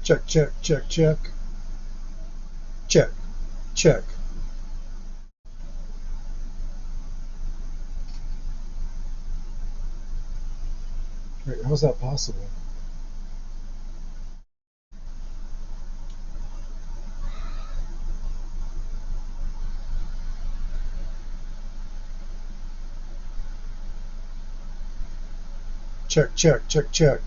Check, check, check, check. Check, check. Wait, how's that possible? Check, check, check, check.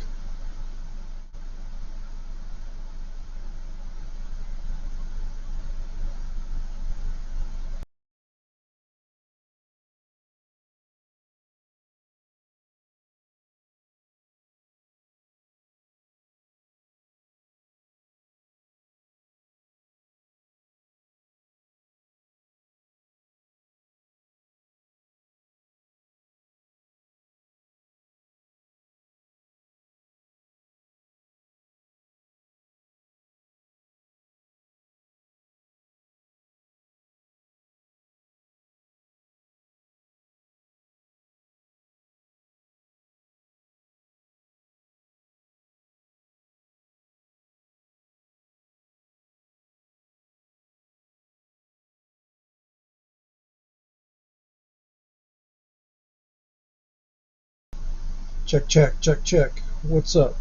Check, check, check, check. What's up?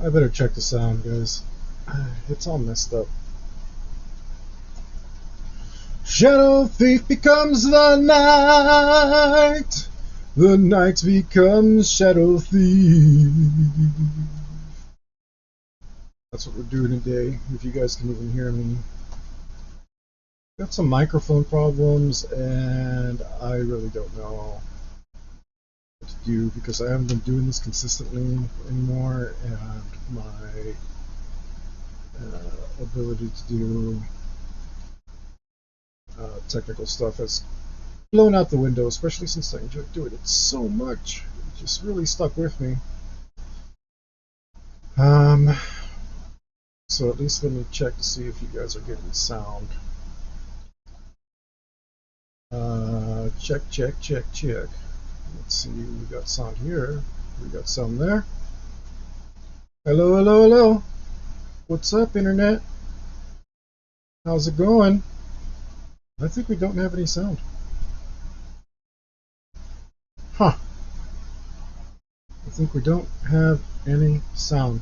I better check the sound, guys. It's all messed up. Shadow thief becomes the night. The night becomes shadow thief. That's what we're doing today, if you guys can even hear me. Got some microphone problems, and I really don't know what to do because I haven't been doing this consistently anymore, and my ability to do technical stuff has blown out the window, especially since I enjoy doing it so much. It just really stuck with me. So at least let me check to see if you guys are getting sound. Check, check, check, check. Let's see, we got sound here. We got sound there. Hello, hello, hello. What's up, Internet? How's it going? I think we don't have any sound. Huh. I think we don't have any sound.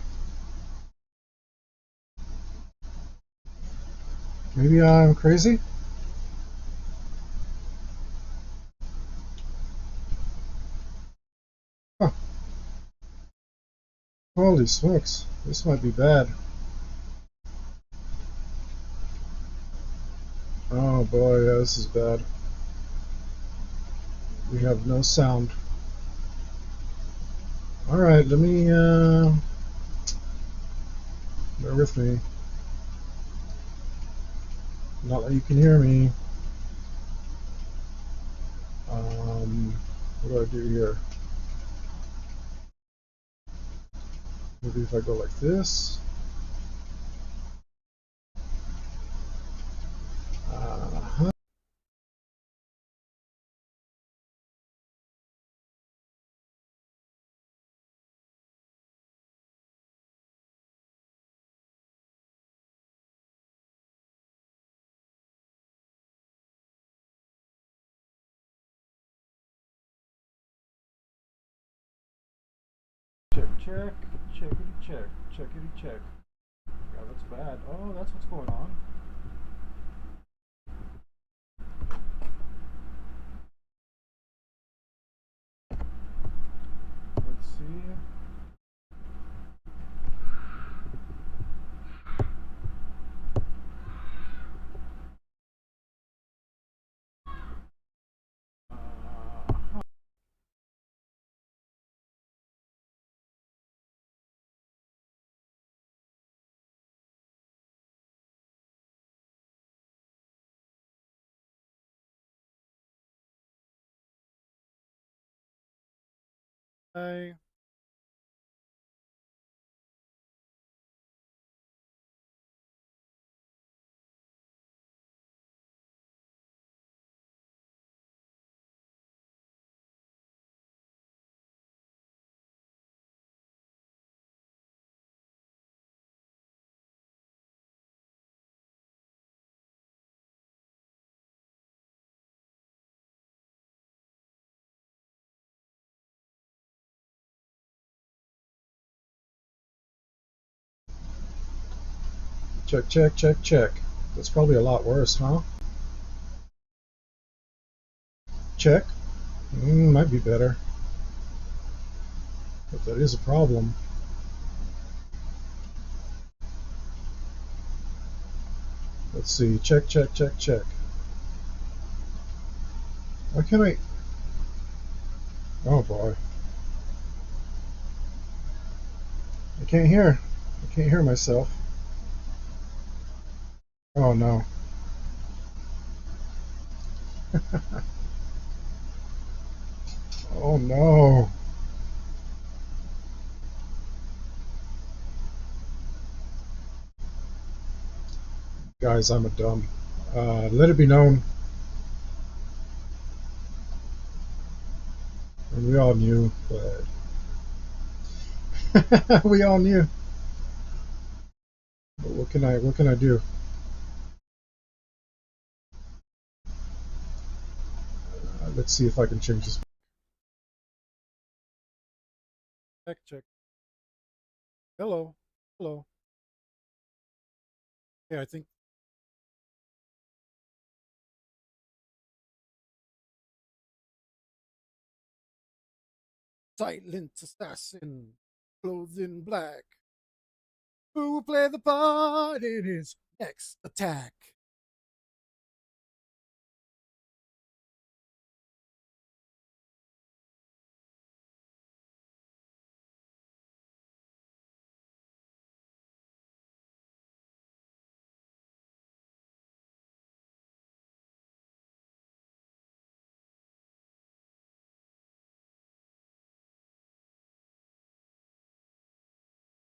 Maybe I'm crazy? Huh. Holy smokes. This might be bad. Oh boy, yeah, this is bad. We have no sound. Alright, let me, bear with me. Not that you can hear me. What do I do here? Maybe if I go like this. Uh-huh. Check, check, checkity check, checkity check. Yeah, that's bad. Oh, that's what's going on. Let's see. Hi. Check, check, check, check. That's probably a lot worse, huh? Check. Might be better. But that is a problem. Let's see. Check, check, check, check. Why can't I... Oh boy. I can't hear. I can't hear myself. Oh no. Oh no. Guys, I'm a dumb. Let it be known, and we all knew, but we all knew. But what can I do? Let's see if I can change this. Check, check. Hello. Hello. Yeah, I think silent assassin, clothed in black, who will play the part in his next attack.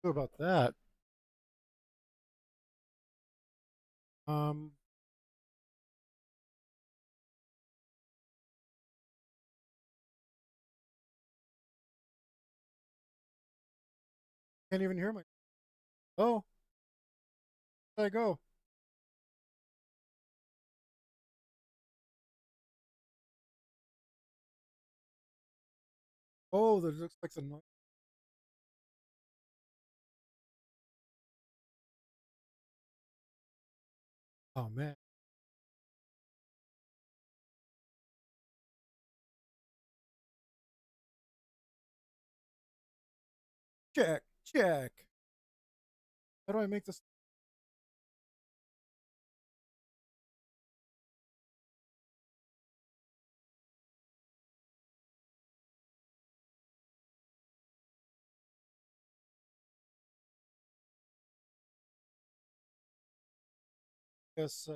What about that? Um, can't even hear my. Oh, where'd I go? Oh, there looks like some noise. Oh man. Check, check. How do I make this? Guess.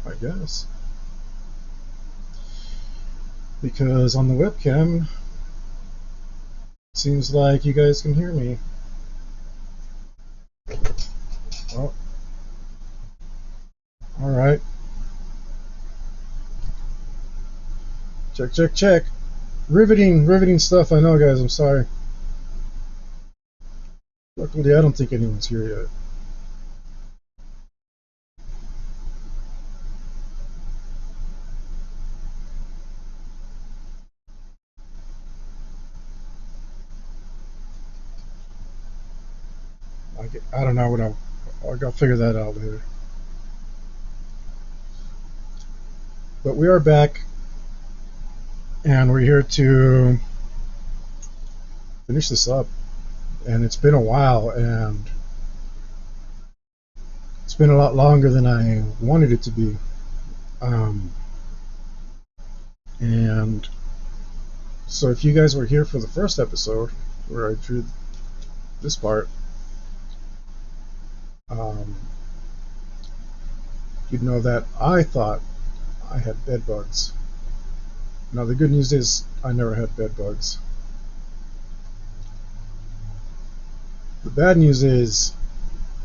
I guess because on the webcam, it seems like you guys can hear me. Oh, all right. Check, check, check. Riveting stuff. I know, guys. I'm sorry. Luckily, I don't think anyone's here yet. I don't know what I got to figure that out later. But we are back, and we're here to finish this up. And it's been a while, and it's been a lot longer than I wanted it to be. Um, and so, if you guys were here for the first episode where I drew this part, um, you'd know that I thought I had bed bugs. Now the good news is I never had bed bugs. The bad news is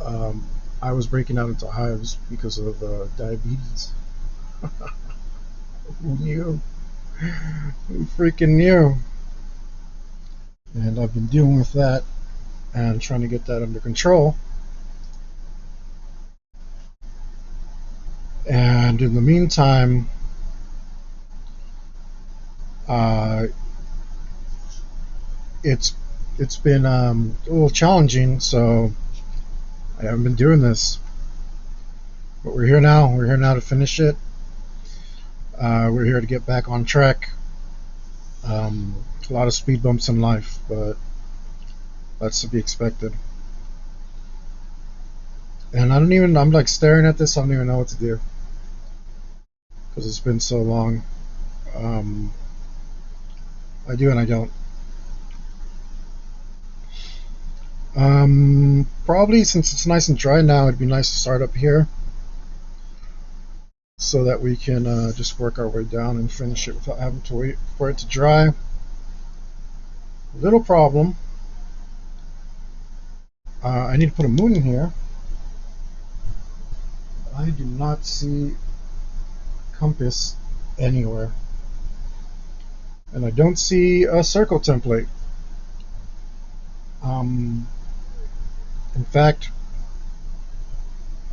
um, I was breaking out into hives because of diabetes. Who knew? Who freaking knew? And I've been dealing with that and trying to get that under control. And in the meantime, uh, it's it's been a little challenging, so I haven't been doing this. But we're here now. We're here now to finish it. We're here to get back on track. A lot of speed bumps in life, but that's to be expected. And I'm like staring at this, I don't even know what to do. Because it's been so long. Um, I do and I don't. Probably since it's nice and dry now, it'd be nice to start up here so that we can just work our way down and finish it without having to wait for it to dry. Little problem. I need to put a moon in here. I do not see compass anywhere. And I don't see a circle template. In fact,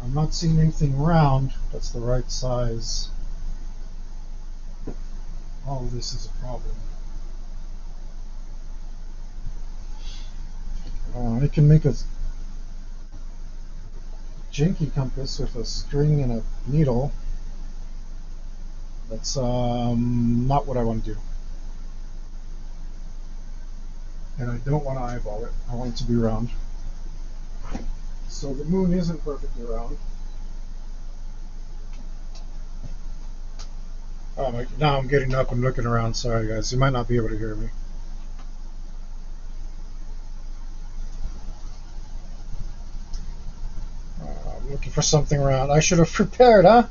I'm not seeing anything round that's the right size. All of this is a problem. I can make a janky compass with a string and a needle. That's not what I want to do. And I don't want to eyeball it. I want it to be round. So the moon isn't perfectly round. Now I'm getting up and looking around. Sorry guys, you might not be able to hear me. I'm looking for something round. I should have prepared, huh?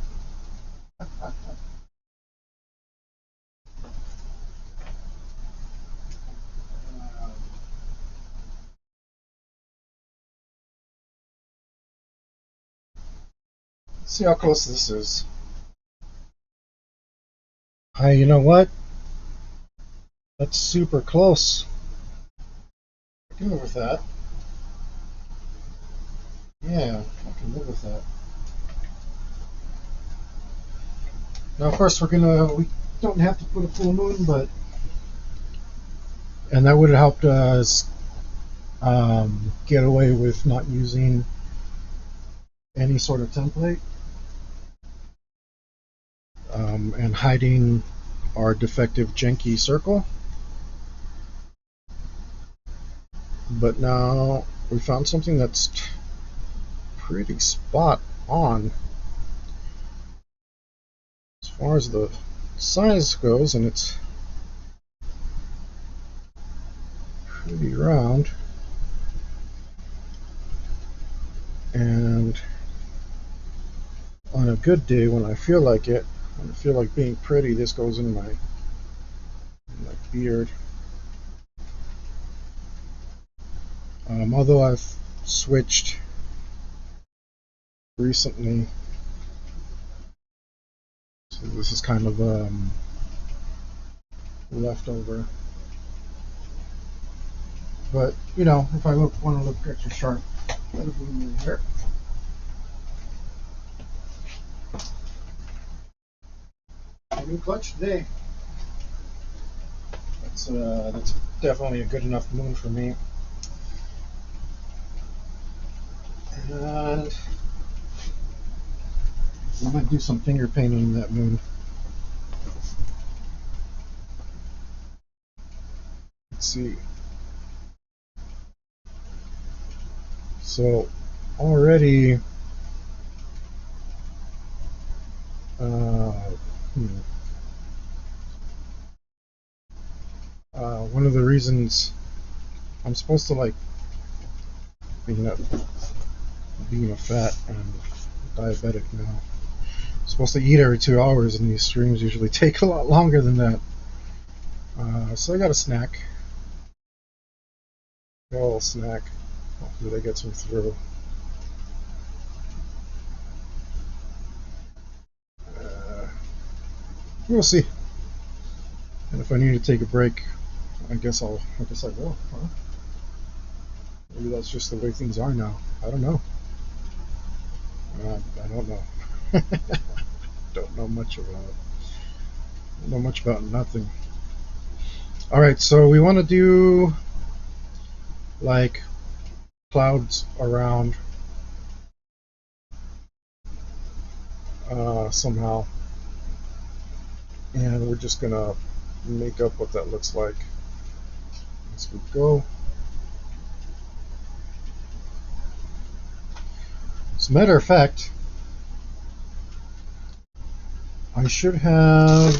See how close this is. Hey, you know what? That's super close. I can live with that. Yeah, I can live with that. Now, first we don't have to put a full moon, and that would have helped us get away with not using any sort of template and hiding our defective janky circle. But now we found something that's pretty spot on as far as the size goes, and it's pretty round. And on a good day, when I feel like it, when I feel like being pretty, this goes in my beard. Although I've switched recently, so this is kind of leftover. But you know, if I want to look extra sharp, that'll be me here. New clutch today. That's definitely a good enough moon for me. And I might do some finger painting in that moon. Let's see. So already one of the reasons I'm supposed to like being a fat and diabetic now. supposed to eat every 2 hours, and these streams usually take a lot longer than that. So I got a snack. Got a little snack. Hopefully that gets me through. We'll see. And if I need to take a break, I guess I will. Huh? Maybe that's just the way things are now. I don't know. I don't know. Don't know much about it. Don't know much about nothing. Alright, so we want to do like clouds around somehow. And we're just going to make up what that looks like as we go. As a matter of fact, I should have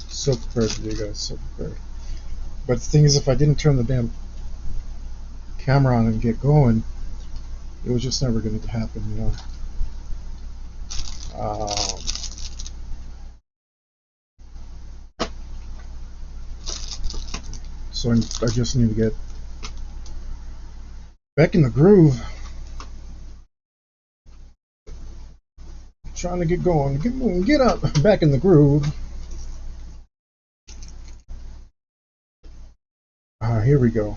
silk prepared for you guys. Silk prepared. But the thing is, if I didn't turn the damn camera on and get going, it was just never going to happen, you know. So I just need to get back in the groove. Trying to get going. Get up. Back in the groove. Here we go.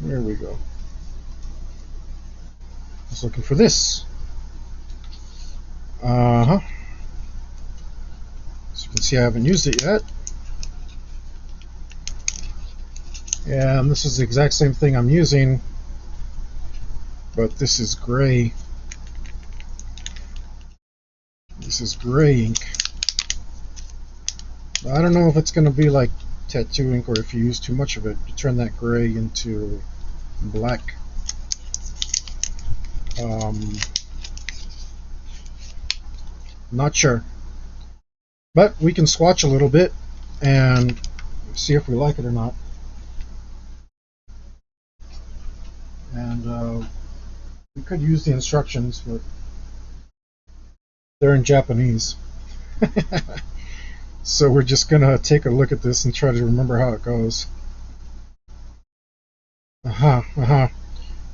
There we go. I was looking for this. As you can see, I haven't used it yet. And this is the exact same thing I'm using, but this is gray. This is gray ink. I don't know if it's going to be like tattoo ink, or if you use too much of it, you turn that gray into black. Not sure. But we can swatch a little bit and see if we like it or not. And we could use the instructions, but they're in Japanese. So we're just gonna take a look at this and try to remember how it goes. I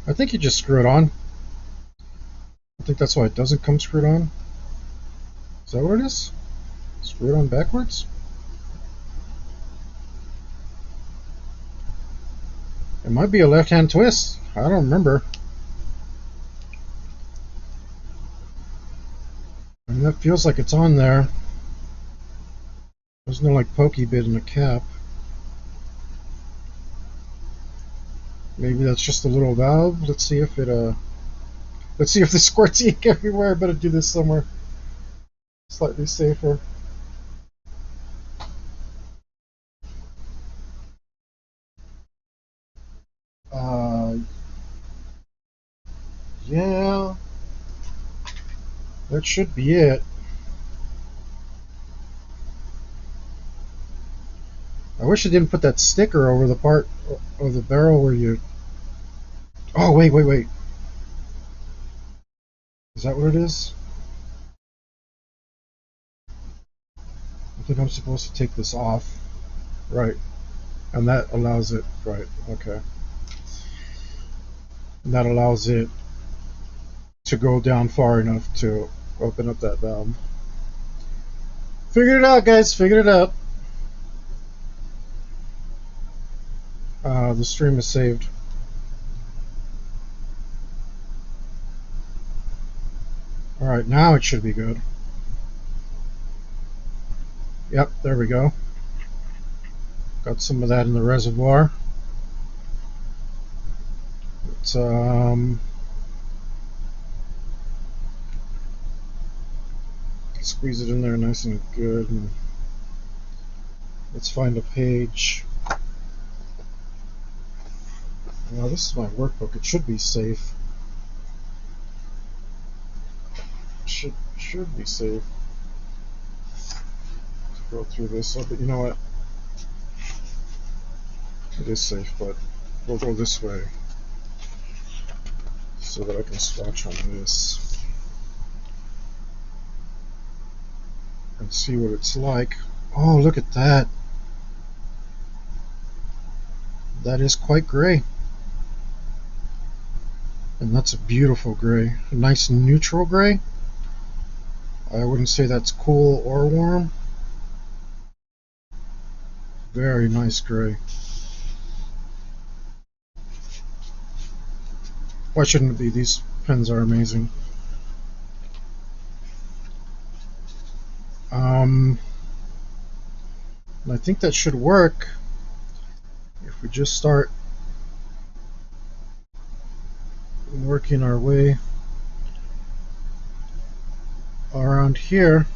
think you just screw it on. I think that's why it doesn't come screwed on. Is that what it is? Screw it on backwards? It might be a left-hand twist. I don't remember. I mean, that feels like it's on there. There's no like pokey bit in the cap. Maybe that's just a little valve. Let's see if it let's see if this squirts ink everywhere. I better do this somewhere slightly safer. Yeah, that should be it. I wish I didn't put that sticker over the part of the barrel where you... Oh, wait. Is that what it is? I think I'm supposed to take this off. Right. And that allows it... Right, okay. And that allows it to go down far enough to open up that valve. Figured it out, guys. Figured it out. The stream is saved. Alright, now it should be good. Yep, there we go. Got some of that in the reservoir. Let's squeeze it in there nice and good. And let's find a page. Well, this is my workbook. It should be safe. Should be safe. Let's go through this. Oh, but you know what? It is safe, but we'll go this way so that I can swatch on this. and see what it's like. Oh, look at that. That is quite gray. And that's a beautiful gray. A nice neutral gray. I wouldn't say that's cool or warm. Very nice gray. Why shouldn't it be? These pens are amazing. And I think that should work if we just start working our way around here.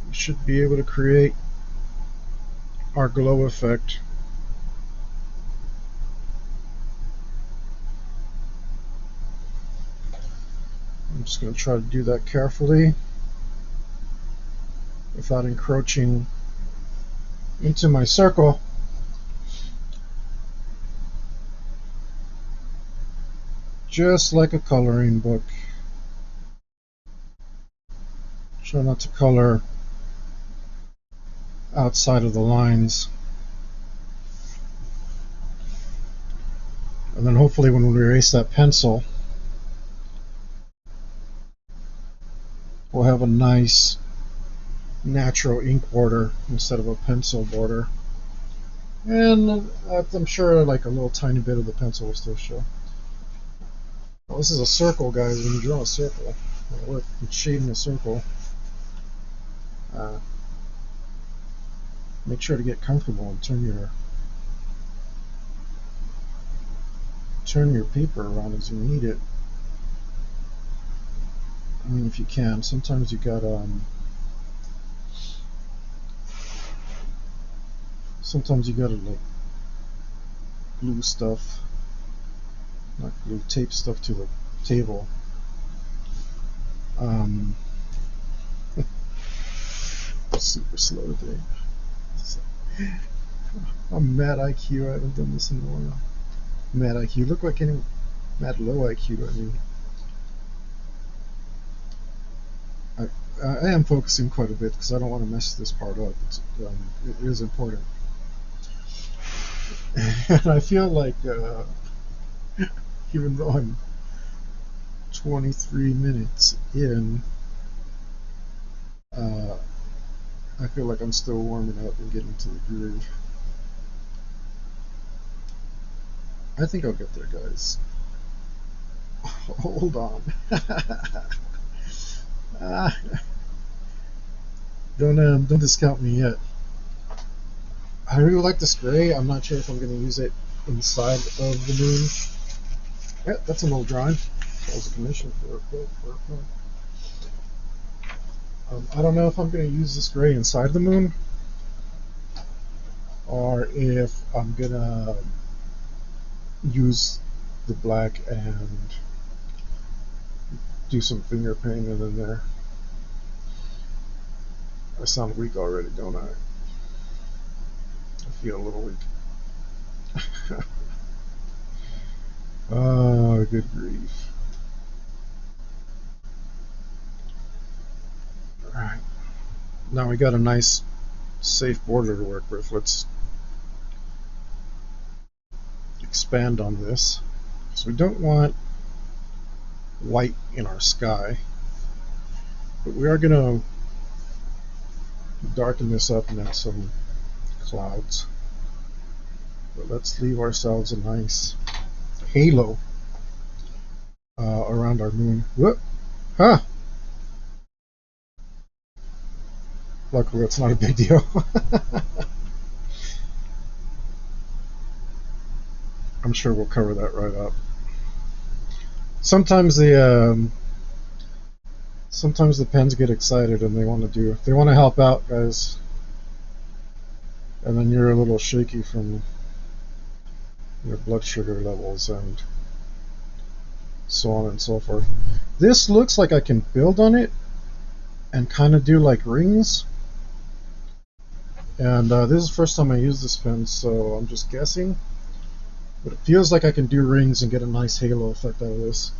We should be able to create our glow effect. I'm just going to try to do that carefully without encroaching into my circle. Just like a coloring book. Try not to color outside of the lines. And then hopefully when we erase that pencil, we'll have a nice natural ink border instead of a pencil border. And I'm sure like a little tiny bit of the pencil will still show. Well, this is a circle, guys. When you draw a circle, we're shading a circle. Make sure to get comfortable and turn your paper around as you need it. I mean, if you can. Sometimes you got like glue stuff, not glue, tape stuff to the table. Super slow today. I'm mad IQ. I haven't done this in a while. Mad IQ. Look like any mad low IQ. I mean, I am focusing quite a bit because I don't want to mess this part up. It is important. And I feel like, even though I'm 23 minutes in, I feel like I'm still warming up and getting to the groove. I think I'll get there, guys. Hold on. Don't discount me yet. I really like this gray. I'm not sure if I'm going to use it inside of the moon. Yeah, that's an old drawing. That was a commission for a quote. I don't know if I'm going to use this gray inside the moon or if I'm going to use the black and do some finger painting in there. I sound weak already, don't I? I feel a little weak. Oh, good grief. Alright. Now we got a nice, safe border to work with. Let's expand on this. So we don't want white in our sky, but we are going to darken this up and add some clouds. But let's leave ourselves a nice halo around our moon. Whoop! Huh! Luckily, it's not a big deal. I'm sure we'll cover that right up. Sometimes the pens get excited and they want to help out, guys, and then you're a little shaky from your blood sugar levels and so on and so forth. This looks like I can build on it and kind of do like rings. And this is the first time I use this pen, so I'm just guessing. But it feels like I can do rings and get a nice halo effect out of this.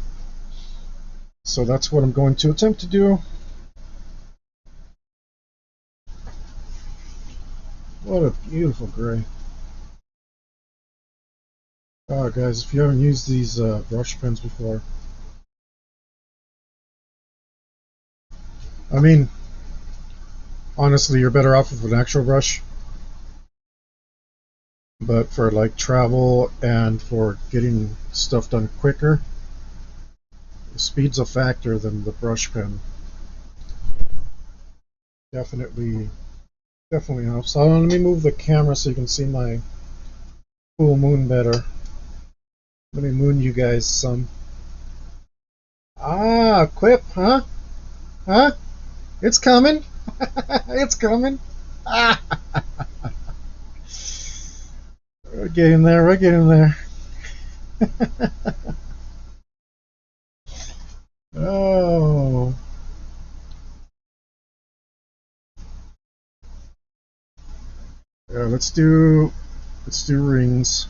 So that's what I'm going to attempt to do. What a beautiful gray. Oh, guys, if you haven't used these brush pens before, I mean, honestly, you're better off with an actual brush. But for like travel and for getting stuff done quicker, speed's a factor than the brush pen. Definitely, definitely helps. So let me move the camera so you can see my full moon better. Let me moon you guys some. Ah, quip, huh? Huh? It's coming. It's coming. Ah, we're getting there. We're getting there. Oh, yeah. Let's do rings.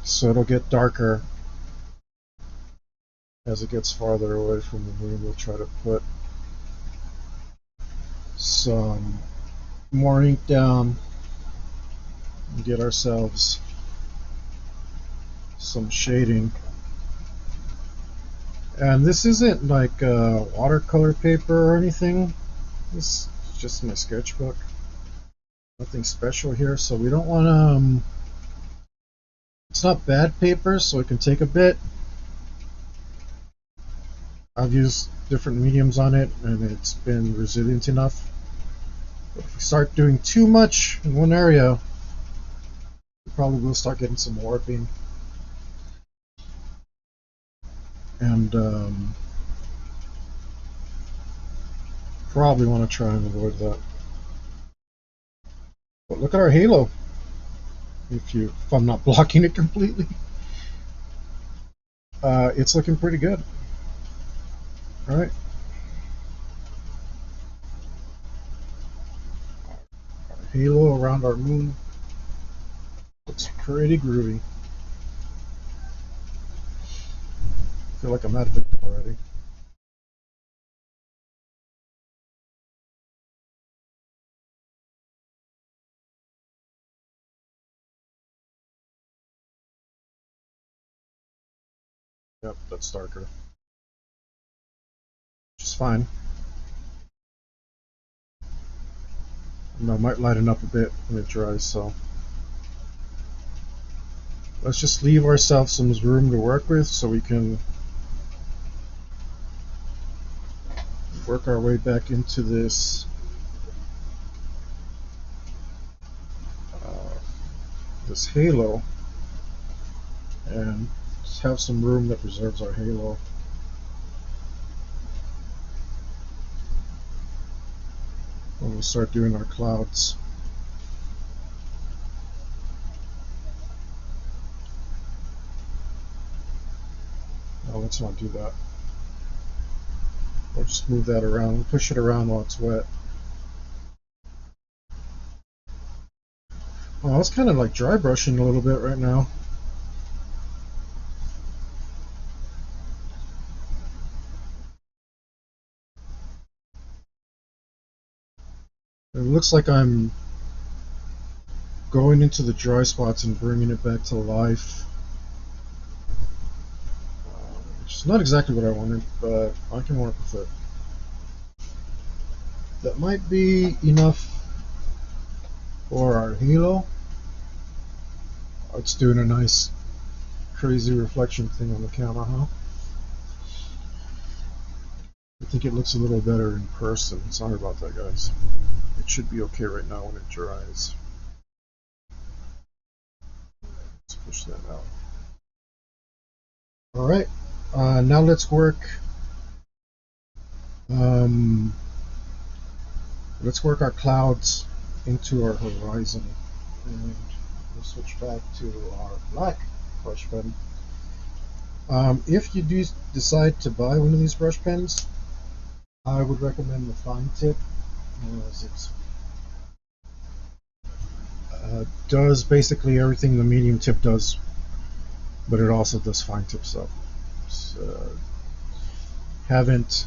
So it'll get darker as it gets farther away from the moon. We'll try to put some more ink down and get ourselves some shading. And this isn't like watercolor paper or anything. This is just my sketchbook. Nothing special here, so we don't want to. It's not bad paper, so it can take a bit. I've used different mediums on it, and it's been resilient enough. But if we start doing too much in one area, we probably will start getting some warping. And probably want to try and avoid that. But look at our halo. If I'm not blocking it completely, it's looking pretty good. All right. Our halo around our moon looks pretty groovy. I feel like I'm out of it already. Yep, that's darker. Which is fine. I might lighten up a bit when it dries, so let's just leave ourselves some room to work with so we can work our way back into this this halo and just have some room that preserves our halo. When we start doing our clouds. Oh, let's not do that. We'll just move that around. We'll push it around while it's wet. Oh, it's kind of like dry brushing a little bit right now. It looks like I'm going into the dry spots and bringing it back to life. Which is not exactly what I wanted, but I can work with it. That might be enough for our halo. It's doing a nice crazy reflection thing on the camera, huh? I think it looks a little better in person. Sorry about that, guys. It should be okay right now when it dries. Let's push that out. Alright, now let's work our clouds into our horizon. And we'll switch back to our black brush pen. If you do decide to buy one of these brush pens, I would recommend the fine tip, as it does basically everything the medium tip does, but it also does fine tip stuff. Haven't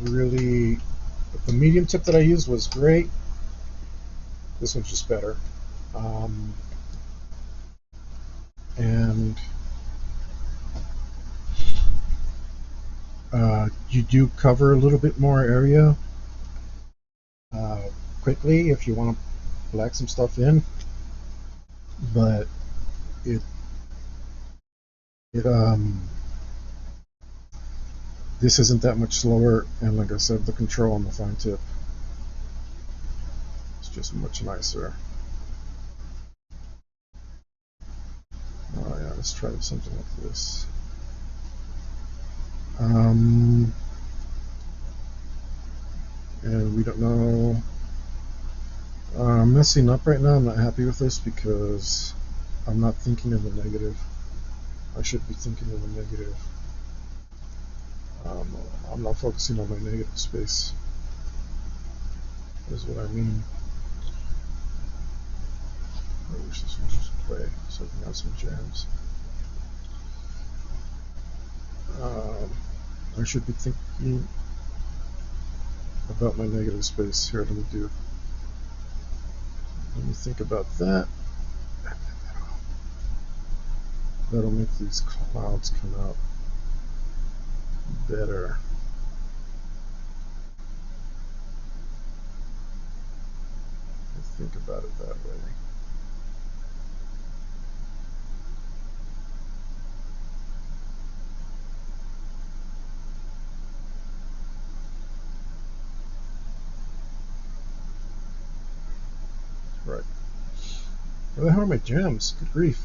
really. The medium tip that I used was great. This one's just better. And you do cover a little bit more area quickly if you want to black some stuff in, but it this isn't that much slower, and like I said, the control on the fine tip is just much nicer. Oh yeah, let's try something like this. And we don't know. I'm messing up right now. I'm not happy with this because I'm not thinking of the negative. I should be thinking of the negative. I'm not focusing on my negative space, is what I mean. I wish this one would just play so I can have some jams. I should be thinking about my negative space. Here, let me think about that. That'll make these clouds come out better. I think about it that way. Right. Where the hell are my jams? Good grief.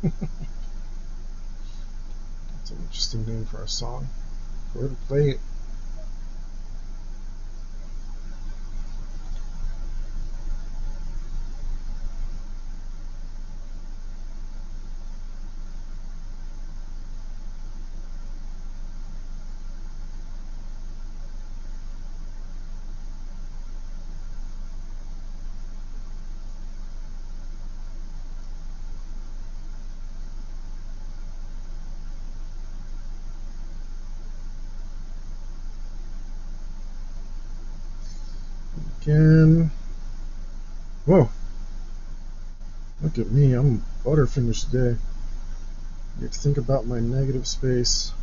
That's an interesting name for a song. Go ahead and play it. Again. Whoa. Look at me. I'm butterfinished today. I get to think about my negative space.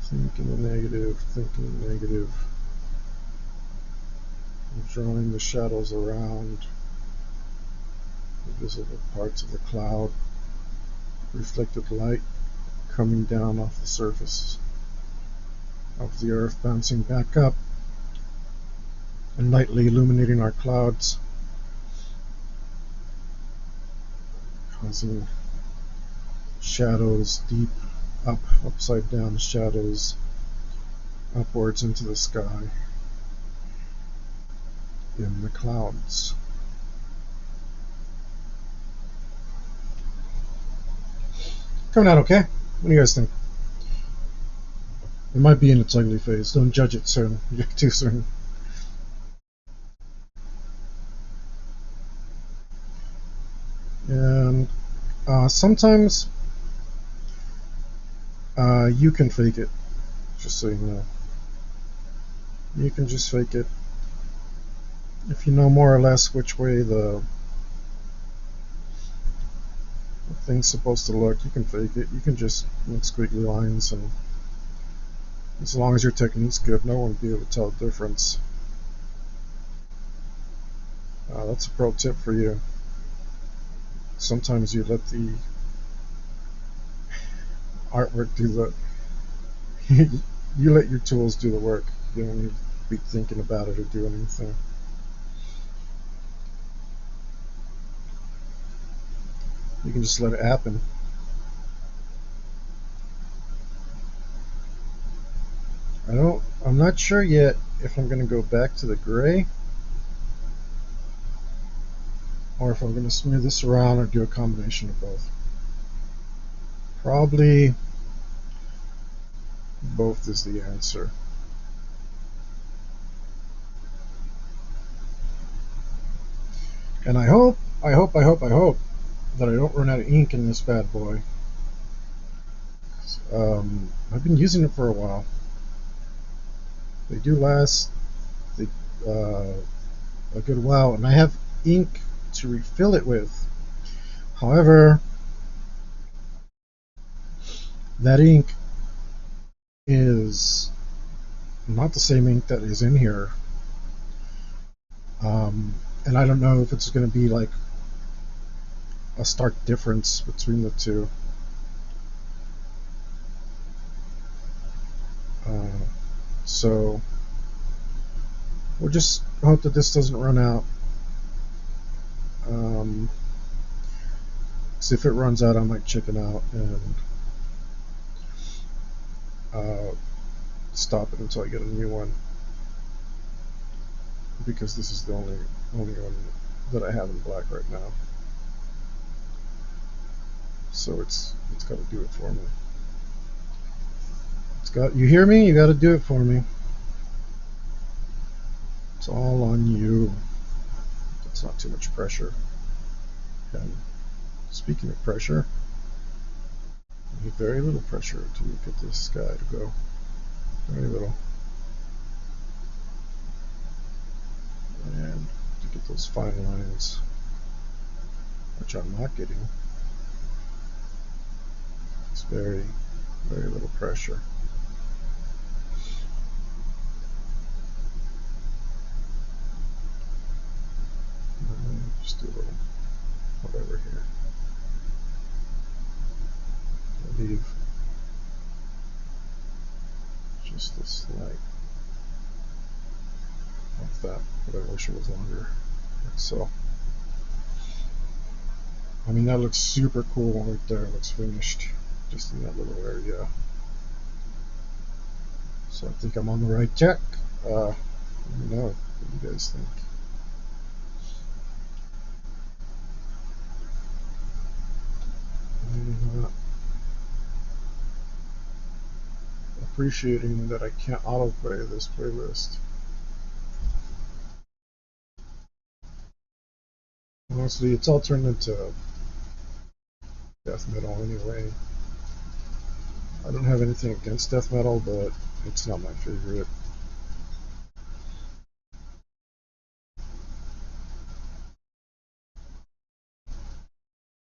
Thinking negative, thinking negative. I'm drawing the shadows around the visible parts of the cloud. Reflected light coming down off the surface of the earth, bouncing back up and lightly illuminating our clouds, causing shadows deep up, upside down shadows upwards into the sky in the clouds. Coming out okay? What do you guys think? It might be in its ugly phase. Don't judge it soon. Too soon. And sometimes you can fake it, just so you know. You can just fake it. If you know more or less which way the thing's supposed to look, you can fake it. You can just make squiggly lines, and as long as your technique's good, no one will be able to tell the difference. That's a pro tip for you. Sometimes you let the artwork do the you let your tools do the work. You don't need to be thinking about it or doing anything. You can just let it happen. I'm not sure yet if I'm going to go back to the gray or if I'm going to smooth this around or do a combination of both. Probably both is the answer. And I hope that I don't run out of ink in this bad boy. I've been using it for a while. They do last a good while, and I have ink to refill it with. However, that ink is not the same ink that is in here. And I don't know if it's going to be like a stark difference between the two. So we'll just hope that this doesn't run out. Because if it runs out, I might chicken out and stop it until I get a new one. Because this is the only one that I have in black right now. So it's got to do it for me. You hear me? You got to do it for me. It's all on you. That's not too much pressure. And speaking of pressure, I need very little pressure to get this guy to go. Very little. And to get those fine lines, which I'm not getting, it's very, very little pressure. Just do a little whatever here. I'll leave just this light like that, but I wish it was longer. Like so. I mean, that looks super cool right there. It looks finished just in that little area. So I think I'm on the right track. Let me know what you guys think. I'm appreciating that I can't autoplay this playlist. Honestly, it's all turned into death metal anyway. I don't have anything against death metal, but it's not my favorite.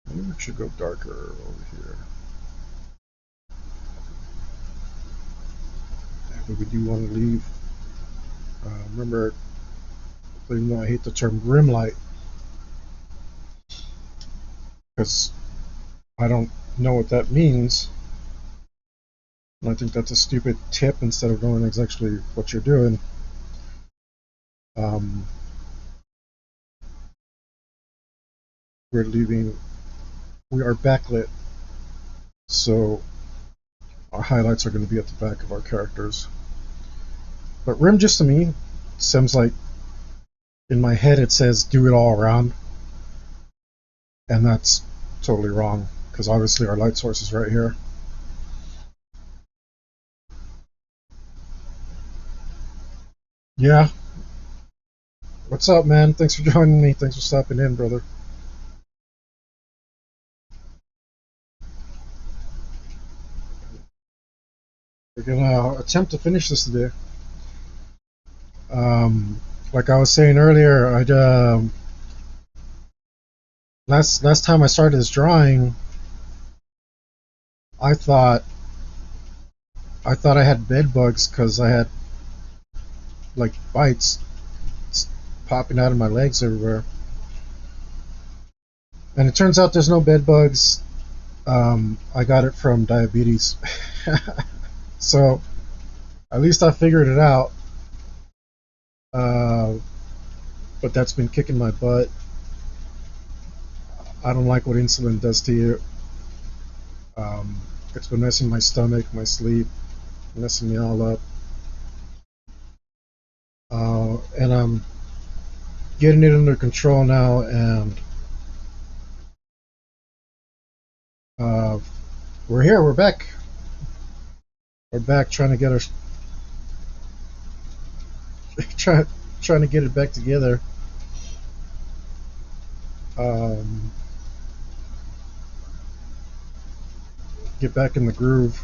Maybe we should go darker over here. But we do want to leave. Remember, even though I hate the term grim light, because I don't know what that means. And I think that's a stupid tip instead of knowing exactly what you're doing. We are backlit, so our highlights are going to be at the back of our characters. But rim just to me seems like, in my head it says do it all around, and that's totally wrong, because obviously our light source is right here. Yeah. What's up, man? Thanks for joining me. Thanks for stopping in, brother. We're gonna attempt to finish this today. Like I was saying earlier, last time I started this drawing, I thought I had bed bugs because I had like bites popping out of my legs everywhere, and it turns out there's no bed bugs. I got it from diabetes. So at least I figured it out. But that's been kicking my butt. I don't like what insulin does to you. It's been messing my stomach, my sleep, messing me all up. And I'm getting it under control now, and we're here, we're back. We're back trying to get our try, trying to get it back together. Um, get back in the groove.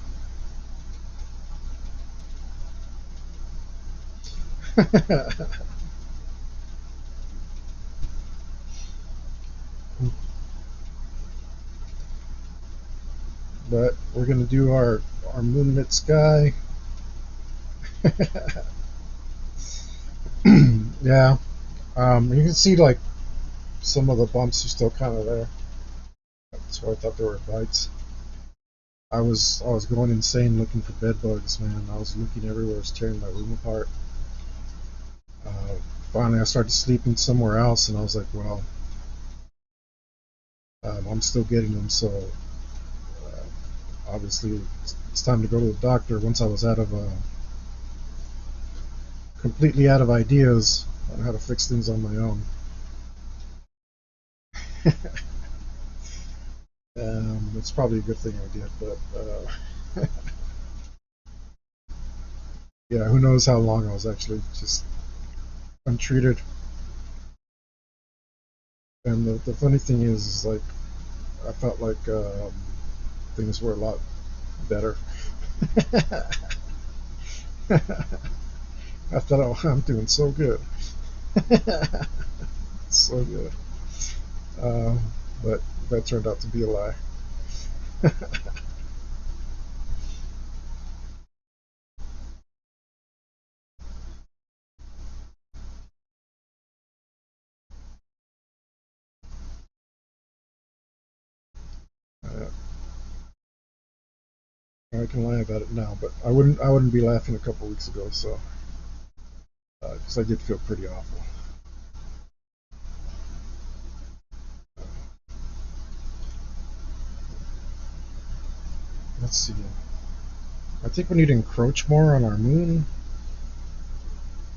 But we're gonna do our moonlit sky. Yeah. You can see like some of the bumps are still kind of there. That's why I thought there were bites. I was going insane looking for bed bugs, man. I was looking everywhere. I was tearing my room apart. Uh, Finally, I started sleeping somewhere else, and I was like, well, I'm still getting them, so obviously it's time to go to the doctor. Once I was completely out of ideas on how to fix things on my own. It's probably a good thing I did, but yeah, who knows how long I was actually just untreated. And the funny thing is like I felt like things were a lot better. I thought, oh, I'm doing so good, so good. Um, but that turned out to be a lie. uh, I can lie about it now, but I wouldn't be laughing a couple weeks ago, so because I did feel pretty awful. Let's see. I think we need to encroach more on our moon.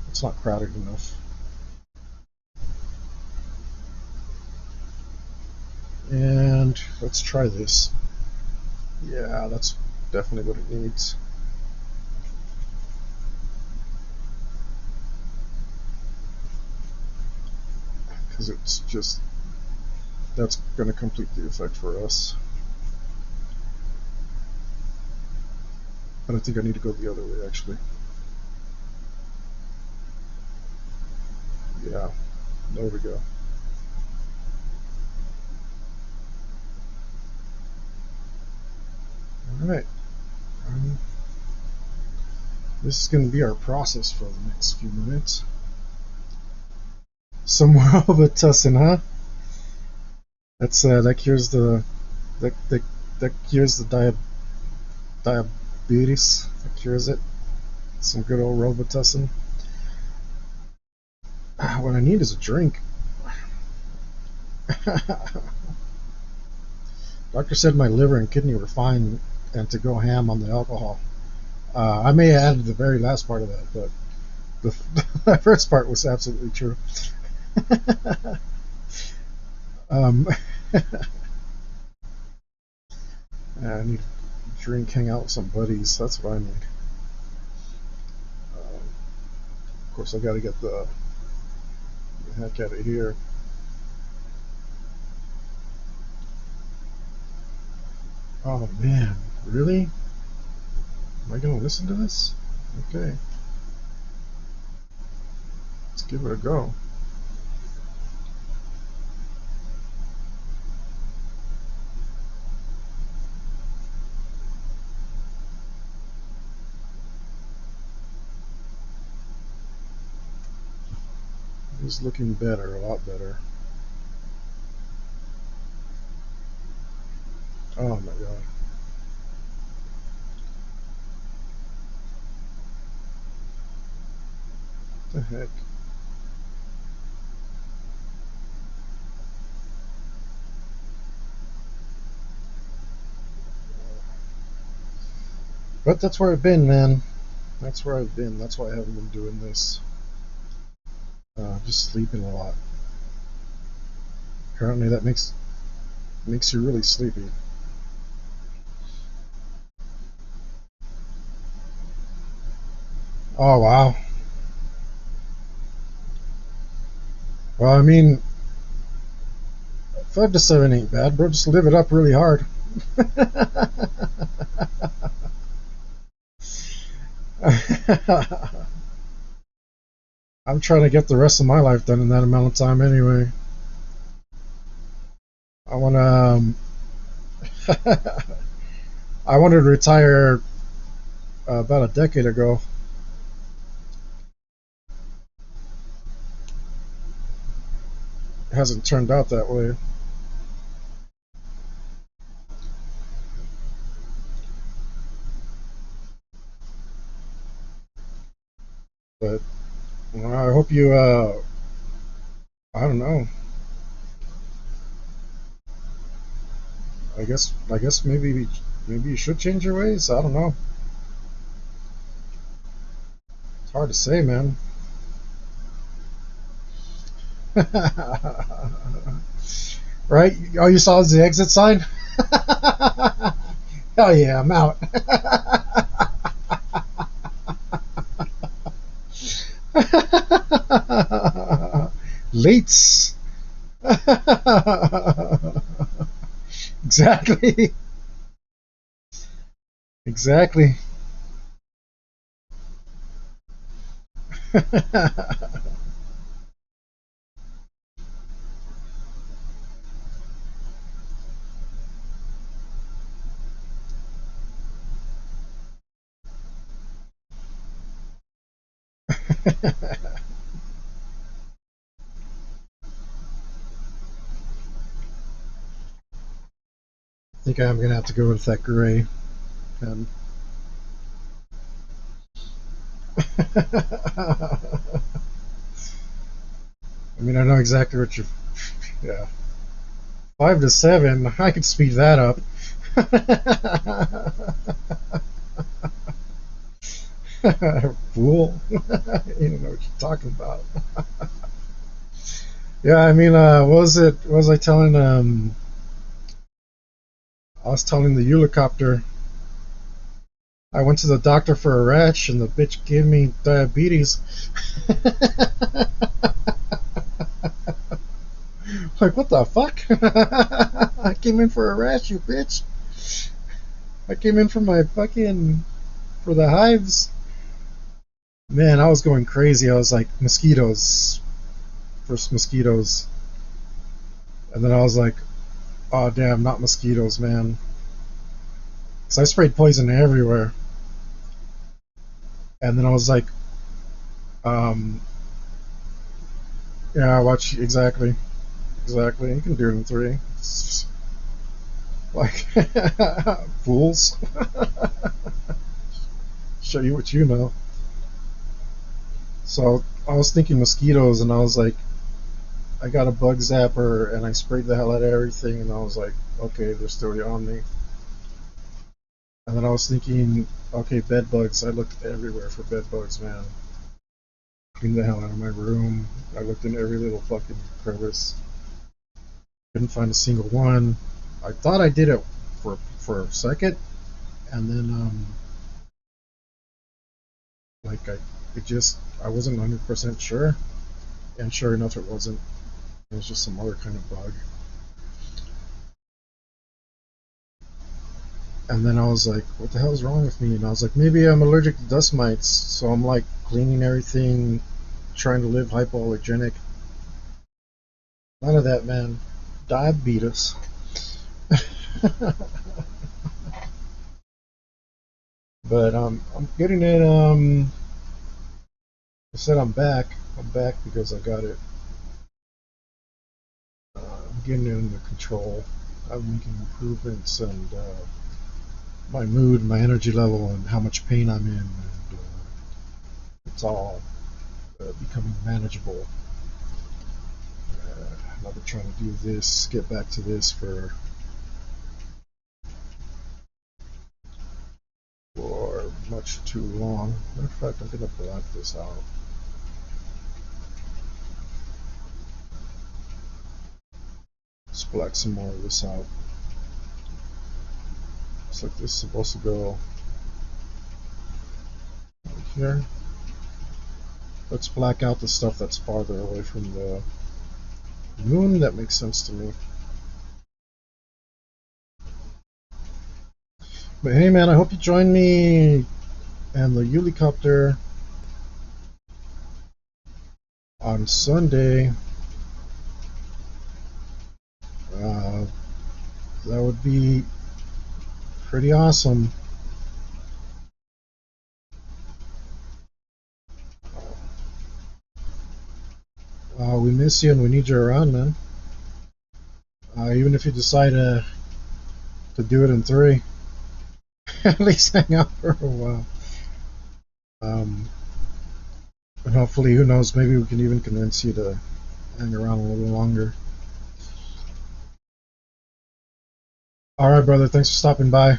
It's not crowded enough. And let's try this. Yeah, that's definitely what it needs. Because it's just, that's going to complete the effect for us. But I think I need to go the other way, actually. Yeah, there we go. Alright. Um, this is going to be our process for the next few minutes. Some Robitussin, huh? That cures that, that, that cures the diabetes. That cures it. Some good old Robitussin. What I need is a drink. Doctor said my liver and kidney were fine and to go ham on the alcohol. I may have added the very last part of that, but the first part was absolutely true. um, I need a drink, hang out with some buddies. That's what I need. Of course, I got to get the heck out of here. Oh man, really? Am I gonna listen to this? Okay, let's give it a go. It's looking better, a lot better. Oh my god. What the heck? But that's where I've been, man. That's where I've been. That's why I haven't been doing this. Just sleeping a lot. Apparently that makes you really sleepy. Oh wow. Well, I mean, 5 to 7 ain't bad, bro. Just live it up really hard. I'm trying to get the rest of my life done in that amount of time anyway. I want to. I wanted to retire about a decade ago. It hasn't turned out that way. But I hope you. I don't know. I guess maybe you should change your ways. I don't know. It's hard to say, man. Right? All you saw was the exit sign. Hell yeah, I'm out. Lates. Exactly. Exactly. I think I'm gonna have to go with that gray. Um, I mean, I know exactly what you're. Yeah, 5 to 7. I could speed that up. Fool! You don't know what you're talking about. Yeah, I mean, what was it? What was I telling? I was telling the helicopter. I went to the doctor for a rash, and the bitch gave me diabetes. Like, what the fuck? I came in for a rash, you bitch. I came in for my fucking for the hives. Man, I was going crazy. I was like, mosquitoes, first mosquitoes, and then I was like, oh damn, not mosquitoes, man. So I sprayed poison everywhere, and then I was like, um, yeah, watch exactly, exactly. You can do it in three. It's like fools. Show you what you know. So I was thinking mosquitoes, and I was like, I got a bug zapper, and I sprayed the hell out of everything, and I was like, okay, they're still on me. And then I was thinking, okay, bed bugs. I looked everywhere for bed bugs, man. Cleaned the hell out of my room. I looked in every little fucking crevice. Couldn't find a single one. I thought I did it for a second, and then like I wasn't 100% sure, and sure enough, it wasn't. It was just some other kind of bug. And then I was like, what the hell's wrong with me? And I was like, maybe I'm allergic to dust mites. So I'm like cleaning everything, trying to live hypoallergenic. None of that, man. Diabetes. But I'm getting it. I said I'm back. I'm back because I got it. I'm getting it under control. I'm making improvements, and my mood, my energy level, and how much pain I'm in, and it's all becoming manageable. I've been trying to do this, get back to this for much too long. Matter of fact, I'm gonna black this out. Let's black some more of this out. Looks like this is supposed to go right here. Let's black out the stuff that's farther away from the moon. That makes sense to me. But hey man, I hope you join me and the helicopter on Sunday. That would be pretty awesome. We miss you and we need you around, man. Even if you decide to do it in 3, at least hang out for a while. And hopefully, who knows, maybe we can even convince you to hang around a little longer. Alright, brother, thanks for stopping by.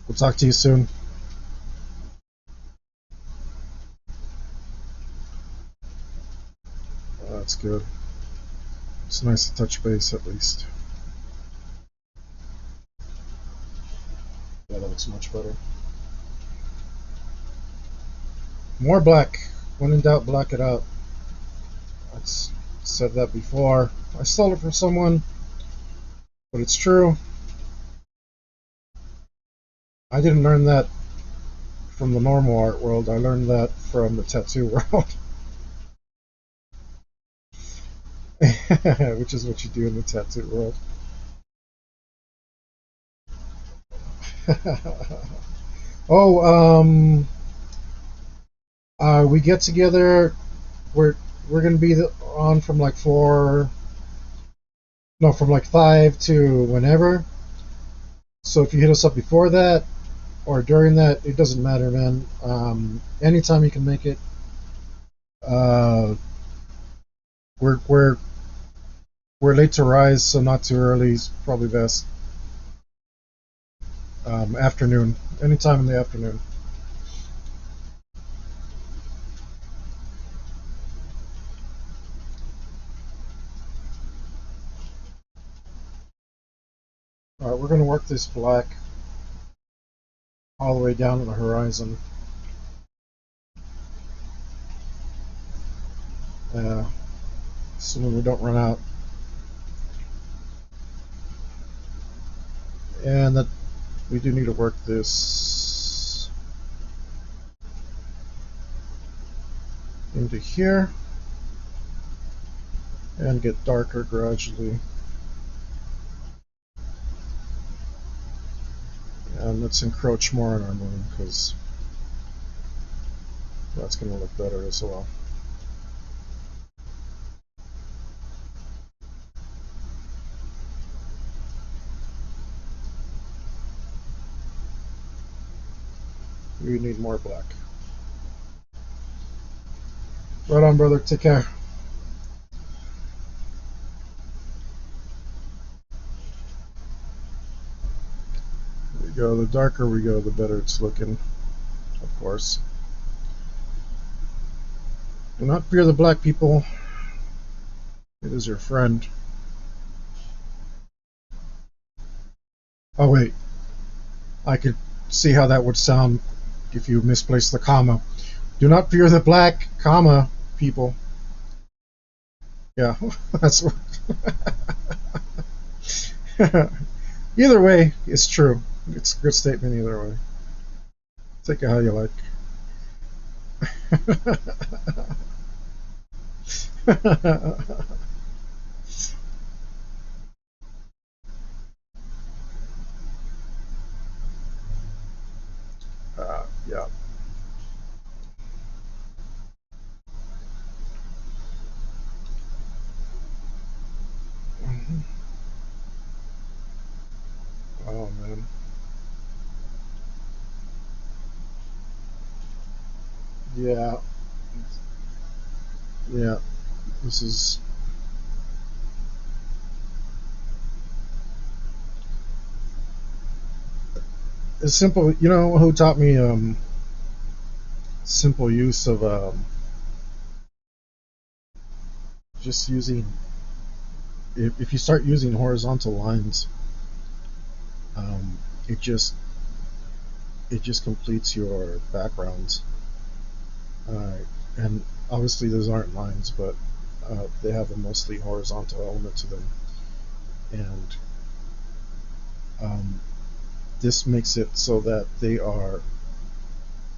We'll talk to you soon. That's good. It's nice to touch base at least. Yeah, that looks much better. More black. When in doubt, black it out. I've said that before. I stole it from someone, but it's true. I didn't learn that from the normal art world. I learned that from the tattoo world. Which is what you do in the tattoo world. Oh, we get together. We're gonna be on from like 4, no, from like 5 to whenever. So if you hit us up before that or during that, it doesn't matter, man. Anytime you can make it. We're late to rise, so not too early is probably best. Afternoon, anytime in the afternoon. All right, we're going to work this black all the way down to the horizon. So we don't run out. And that we do need to work this into here and get darker gradually. And let's encroach more on our moon because that's going to look better as well. We need more black. Right on, brother. Take care. There we go. The darker we go, the better it's looking, of course. Do not fear the black people. It is your friend. Oh, wait. I could see how that would sound if you misplaced the comma. Do not fear the black, comma, people. Yeah, that's what. Either way, it's true. It's a good statement either way. Take it how you like. Yeah. Oh man. Yeah. Yeah. This is. It's simple. You know who taught me simple use of just using. If you start using horizontal lines, um, it just completes your backgrounds. Alright, and obviously those aren't lines, but they have a mostly horizontal element to them, and um, this makes it so that they are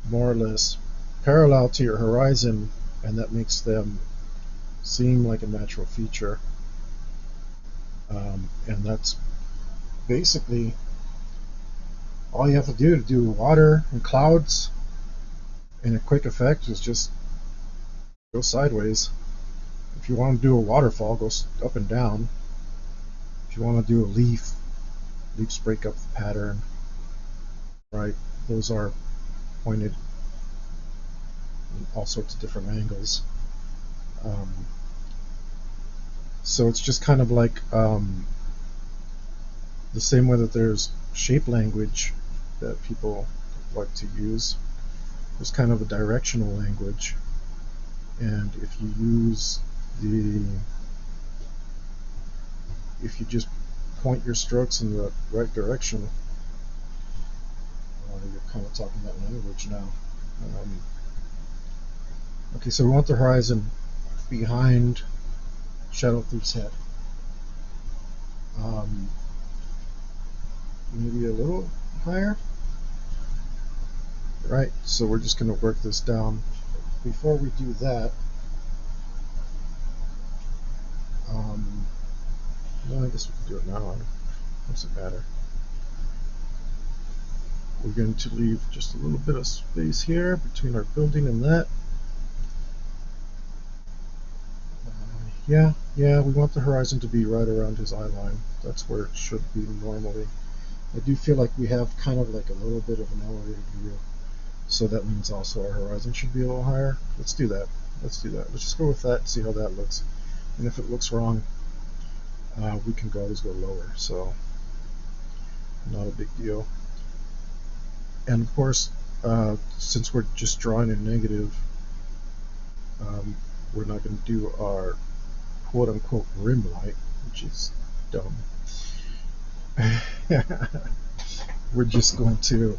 more or less parallel to your horizon, and that makes them seem like a natural feature. And that's basically all you have to do water and clouds, and a quick effect is just go sideways. If you want to do a waterfall, go up and down. If you want to do a leaf, leaves break up the pattern, right? Those are pointed in all sorts of different angles. Um, so it's just kind of like the same way that there's shape language that people like to use. There's kind of a directional language, and if you just point your strokes in the right direction, you're kind of talking that language now. Um, okay, so we want the horizon behind Shadow Thief's head. Um, maybe a little higher. Right, so we're just going to work this down. Before we do that, well, I guess we can do it now. What's it matter? We're going to leave just a little bit of space here between our building and that. Yeah, we want the horizon to be right around his eye line. That's where it should be normally. I do feel like we have kind of like a little bit of an elevated view, so that means also our horizon should be a little higher. Let's do that. Let's just go with that and see how that looks. And if it looks wrong, we can always go lower, so not a big deal. And of course, since we're just drawing a negative, we're not going to do our quote-unquote rim light, which is dumb. We're just going to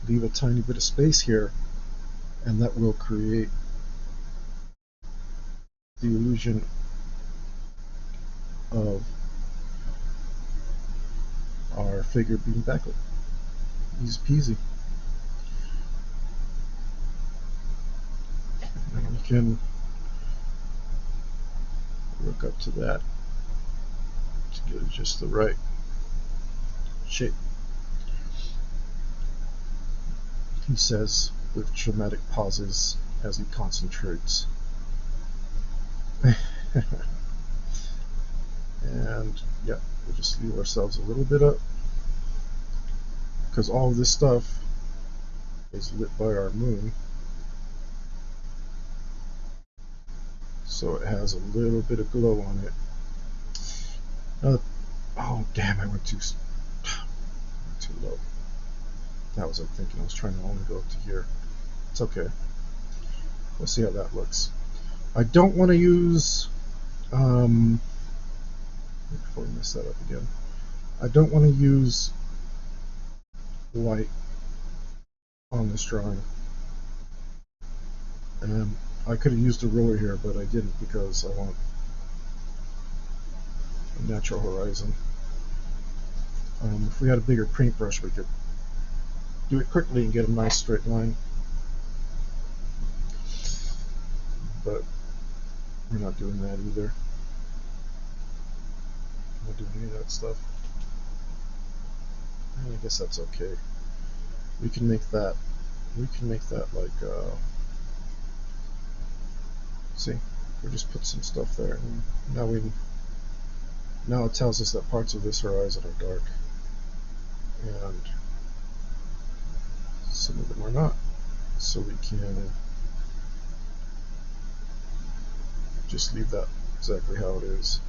leave a tiny bit of space here, and that will create the illusion of our figure being backlit. Easy peasy. And we can work up to that to get just the right shape. He says with dramatic pauses as he concentrates. And yeah, we'll just leave ourselves a little bit up, because all of this stuff is lit by our moon, so it has a little bit of glow on it. Oh damn, I went too low. That was I'm thinking. I was trying to only go up to here. It's okay. We'll see how that looks. I don't want to use before we mess that up again. I don't want to use white on this drawing. And I could have used a ruler here, but I didn't because I want a natural horizon. If we had a bigger paintbrush, we could do it quickly and get a nice straight line. But we're not doing that either. We're not doing any of that stuff. And I guess that's okay. We can make that like see, we just put some stuff there, and now it tells us that parts of this horizon are dark and some of them are not, so we can just leave that exactly how it is.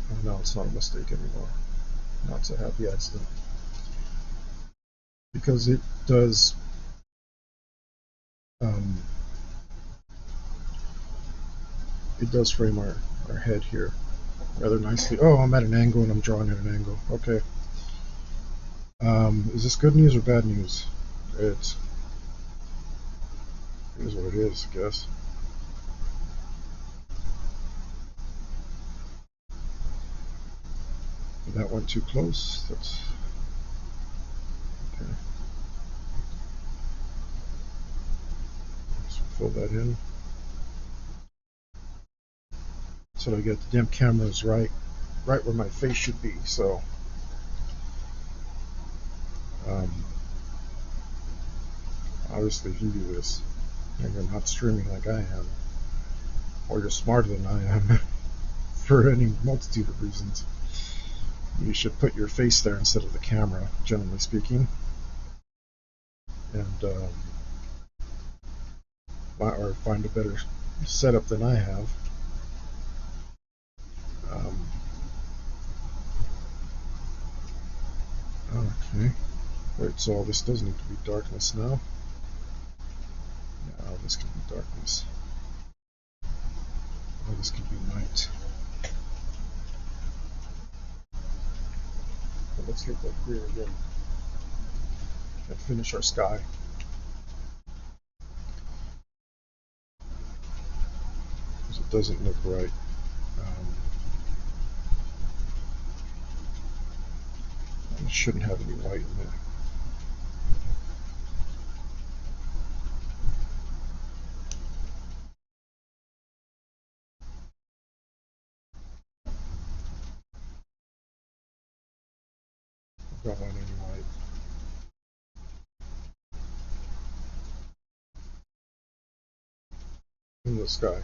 And now it's not a mistake anymore. Now it's a happy accident, because it does frame our head here rather nicely. Oh, I'm at an angle and I'm drawing at an angle. Okay. Is this good news or bad news? It's Here's what it is, I guess. That went too close. That's okay. Just fill that in so that I get the damn cameras right where my face should be. So obviously, if you do this and you're not streaming like I am, or you're smarter than I am, for any multitude of reasons, you should put your face there instead of the camera, generally speaking, and or find a better setup than I have. Okay. Right, so all this does need to be darkness now. Yeah, all this can be darkness. All this can be night. But let's get that green again and finish our sky. Because it doesn't look right. It shouldn't have any white in it. Don't want any white. In the sky.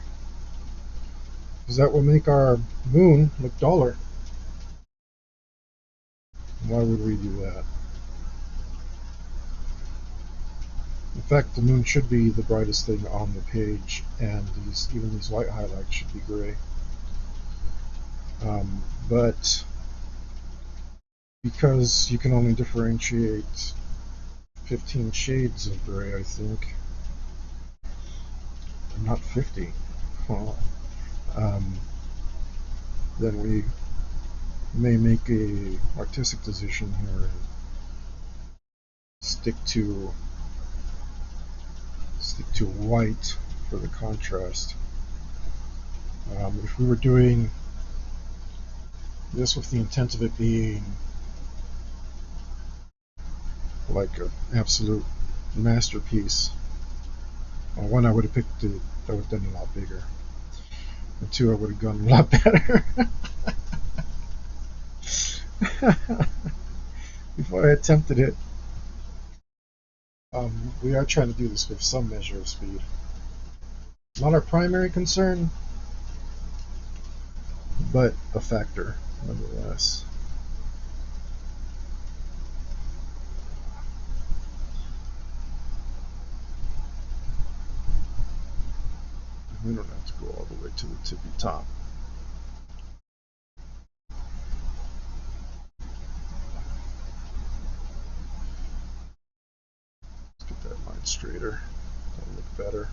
Because that will make our moon look duller. Why would we do that? In fact, the moon should be the brightest thing on the page, and even these white highlights should be gray. But because you can only differentiate 15 shades of gray, I think, not 50, well, then we may make a artistic decision here and stick to white for the contrast. If we were doing this with the intent of it being like an absolute masterpiece, well, one, I would have picked it that would have done a lot bigger, and two, I would have gone a lot better. Before I attempted it. We are trying to do this with some measure of speed. Not our primary concern, but a factor nonetheless. We don't have to go all the way to the tippy top. Let's get that line straighter. That'll look better.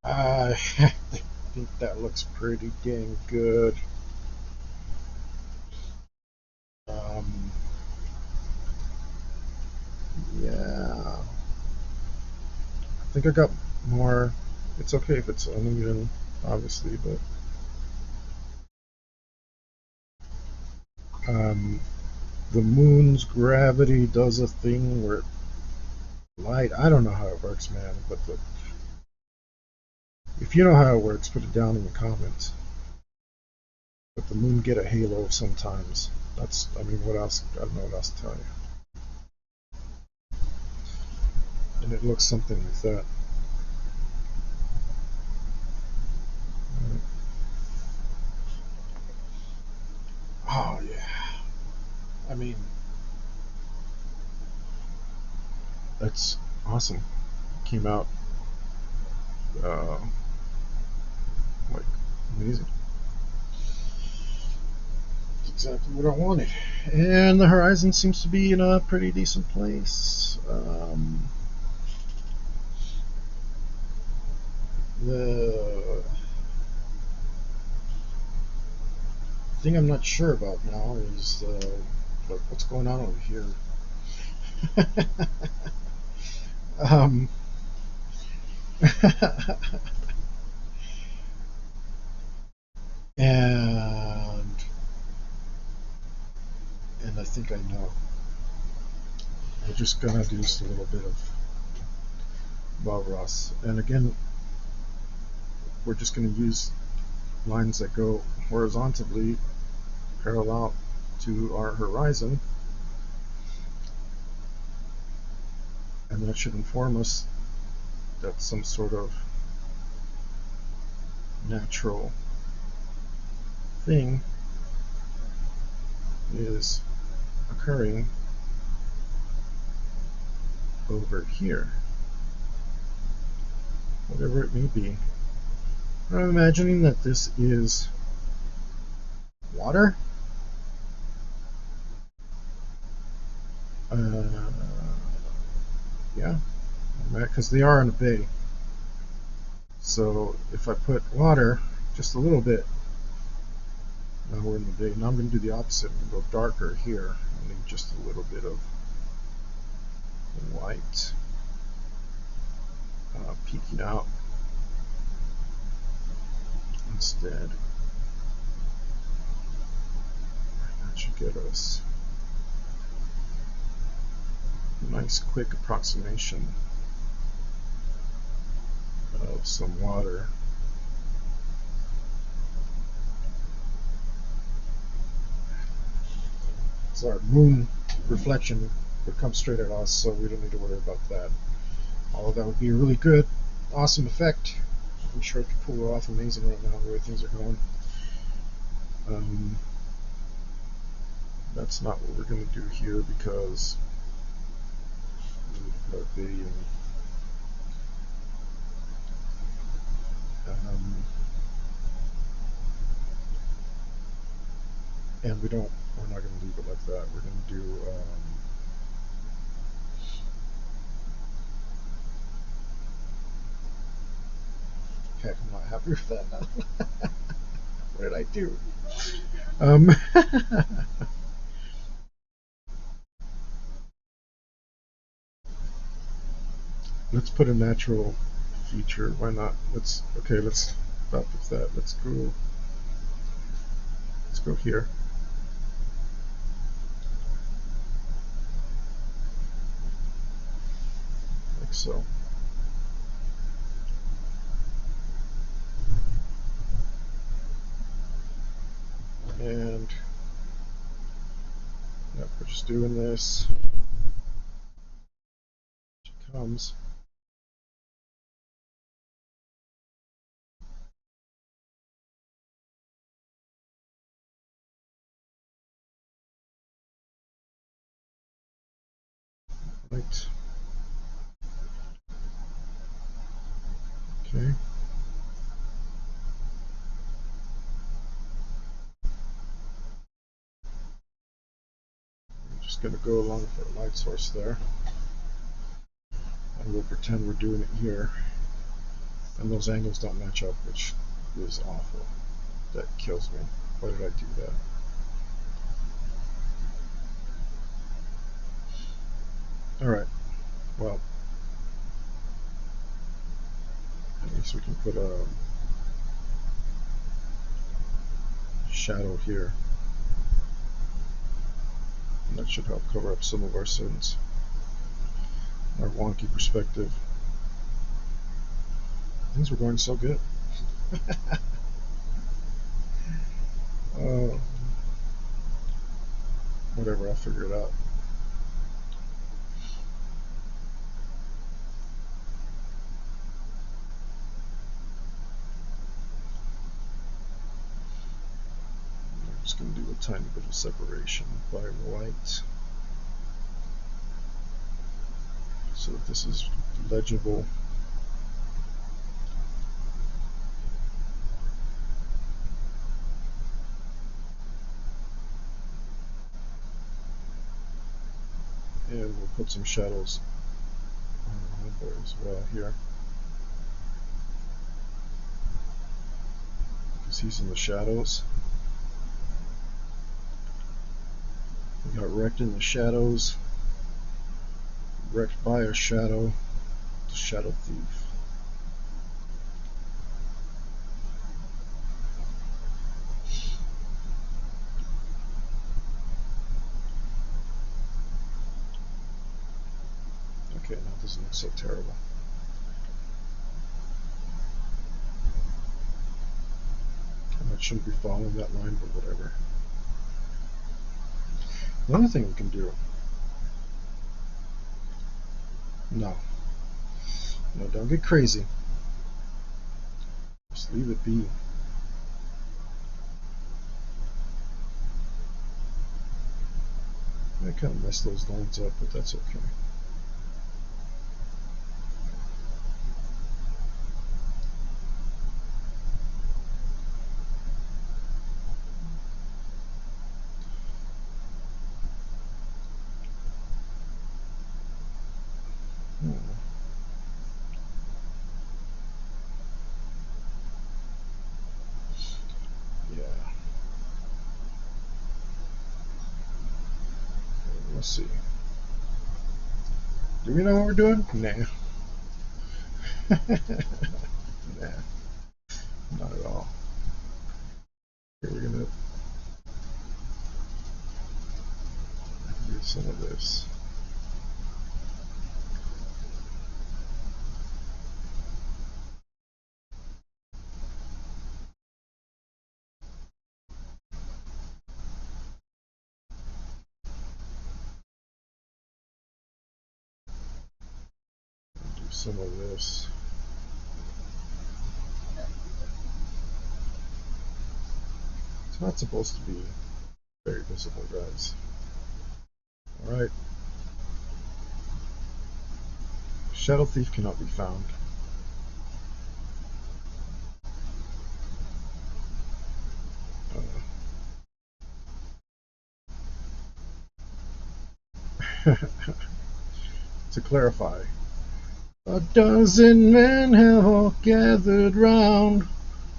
I think that looks pretty dang good. Yeah. I think I got more. It's okay if it's uneven, obviously, but the moon's gravity does a thing where light. I don't know how it works, man, but if you know how it works, put it down in the comments. But the moon get a halo sometimes. That's, I mean, what else? I don't know what else to tell you. And it looks something like that. Oh yeah. I mean, that's awesome. Came out like amazing. Exactly what I wanted. And the horizon seems to be in a pretty decent place. The thing I'm not sure about now is But what's going on over here? um, and I think I know. We're just gonna do just a little bit of Bob Ross, and again, we're just gonna use lines that go horizontally parallel to our horizon, and that should inform us that some sort of natural thing is occurring over here, whatever it may be. I'm imagining that this is water. Yeah, because they are in a bay. So if I put water, just a little bit, now we're in the bay. Now I'm going to do the opposite. I'm going to go darker here. I need just a little bit of white peeking out instead. That should get us a nice quick approximation of some water. So our moon reflection would come straight at us, so we don't need to worry about that. Although that would be a really good, awesome effect. I'm sure it could pull it off amazing right now the way things are going. That's not what we're going to do here because we've got a video. And we're not going to leave it like that. We're going to do heck, I'm not happy with that now. What did I do? Let's put a natural feature. Why not? Let's stop with that. Let's go here. Like so. And yep, we're just doing this. She comes. Right. Okay. I'm just going to go along with our light source there. And we'll pretend we're doing it here. And those angles don't match up, which is awful. That kills me. Why did I do that? Alright. Well, at least we can put a shadow here. And that should help cover up some of our sins. Our wonky perspective. Things were going so good. Whatever, I'll figure it out. I'm just going to do a tiny bit of separation by white so that this is legible. And we'll put some shadows on the window as well here, because he's in the shadows. Got wrecked in the shadows. Wrecked by a shadow. The shadow thief. Okay, now it doesn't look so terrible. I shouldn't be following that line, but whatever. Another thing we can do. No. No, don't get crazy. Just leave it be. I kind of messed those lines up, but that's okay. Yeah. Let's see. Do we know what we're doing? Nah. Nah. Not at all. Here we're gonna do some of this. Do some of this. It's not supposed to be very visible, guys. Alright. Shadow Thief cannot be found. To clarify, a dozen men have all gathered round.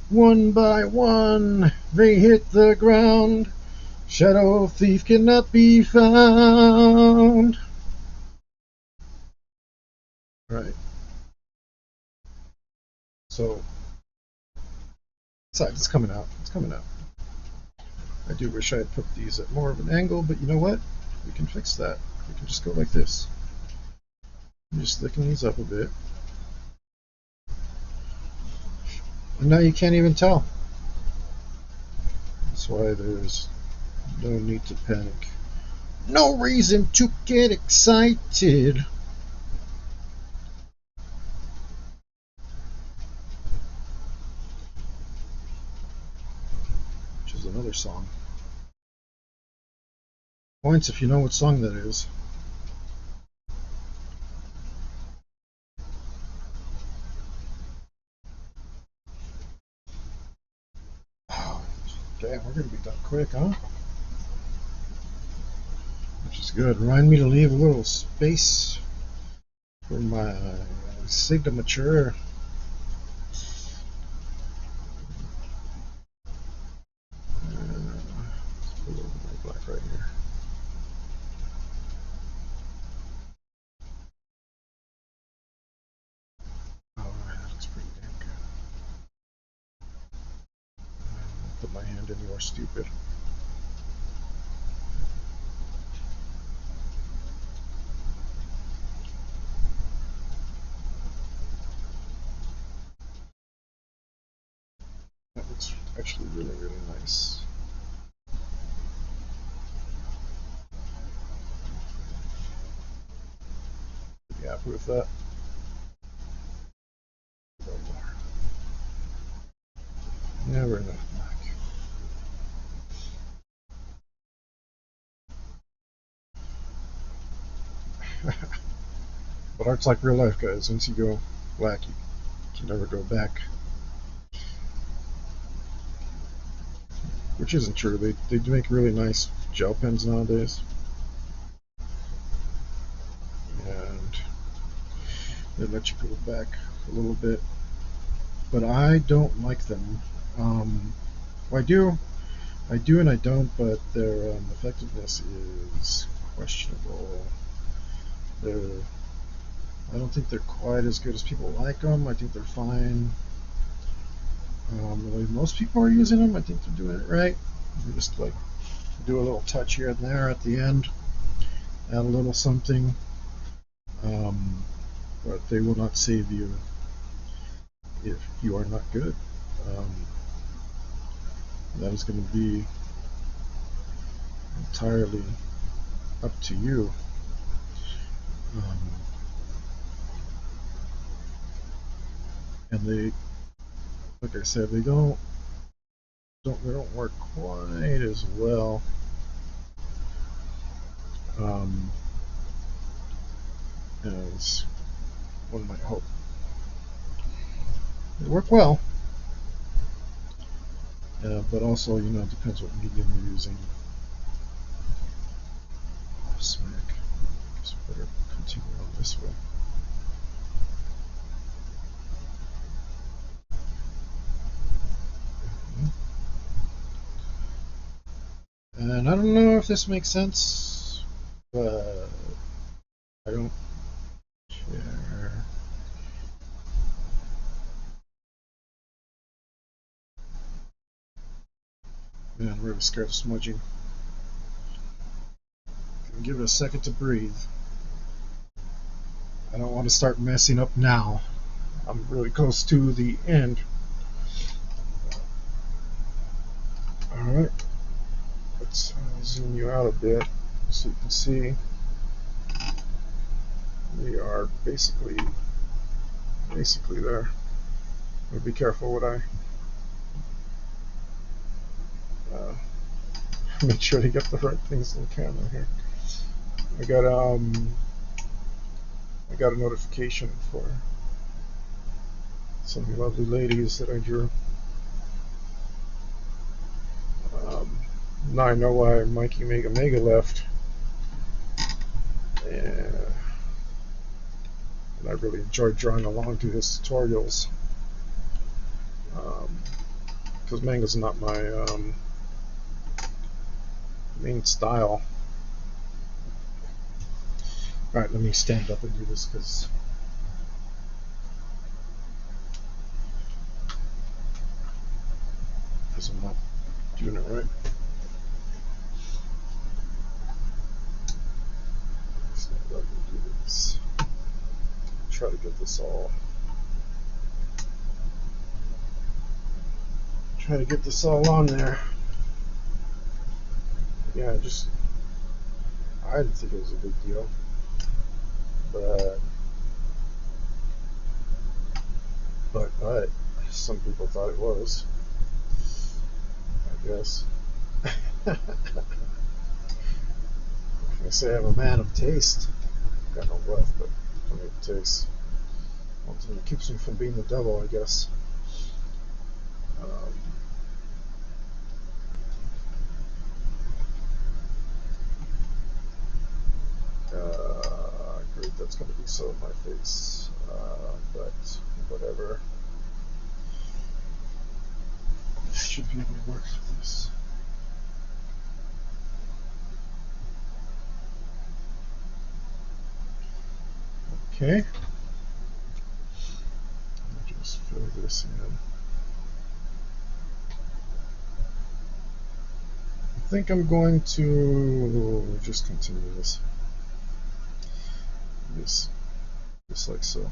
One by one, they hit the ground. Shadow Thief cannot be found. Right. So, it's coming out. It's coming out. I do wish I had put these at more of an angle, but you know what? We can fix that. We can just go like this. I'm just thicken these up a bit. And now you can't even tell. That's why there's no need to panic. No reason to get excited. Which is another song. Points if you know what song that is. Oh, damn, we're gonna be done quick, huh? Which is good. Remind me to leave a little space for my signature. Put a little more black right here. Alright, that looks pretty damn good. Put my hand anywhere stupid. That looks actually really, really nice. Pretty happy with that. A little more. Never enough black. But art's like real life, guys. Once you go black, you can never go back. Which isn't true. They do make really nice gel pens nowadays. And they let you go back a little bit. But I don't like them. Well, I do. I do and I don't, but their effectiveness is questionable. They're, I don't think they're quite as good as people like them. I think they're fine. The way most people are using them, I think they're doing it right. You just like do a little touch here and there at the end, add a little something, but they will not save you if you are not good. That is going to be entirely up to you. Um, and they, like I said, they don't work quite as well um, as one might hope. They work well, but also, it depends what medium you're using. Oh, smack. I guess we better continue on this way. And I don't know if this makes sense, but I don't care. Man, I'm really scared of smudging. Give it a second to breathe. I don't want to start messing up now. I'm really close to the end. Alright, let's zoom you out a bit so you can see we are basically there. I'll be careful what I make sure to get the right things in the camera here. I got a notification for some lovely ladies that I drew. Now I know why Mikey Mega left, and I really enjoyed drawing along to his tutorials. Because manga's not my main style. Alright, let me stand up and do this because I'm not doing it right. Stand up and do this. Try to get this all. Try to get this all on there. Yeah, I didn't think it was a big deal, but some people thought it was, I guess. I say I'm a man of taste. Got no breath, but plenty of taste. One thing that keeps me from being the devil, I guess. Great, that's going to be so in my face, but whatever. Should be able to work with this. Okay. I'll just fill this in. I think I'm going to just continue this. Just like so.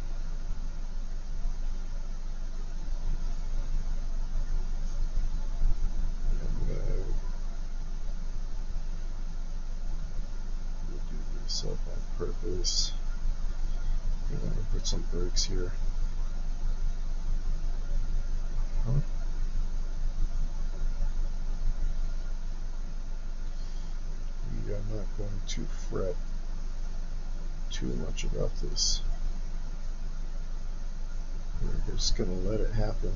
Up on purpose. I'm going to put some breaks here. Huh? We are not going to fret too much about this. We're just going to let it happen.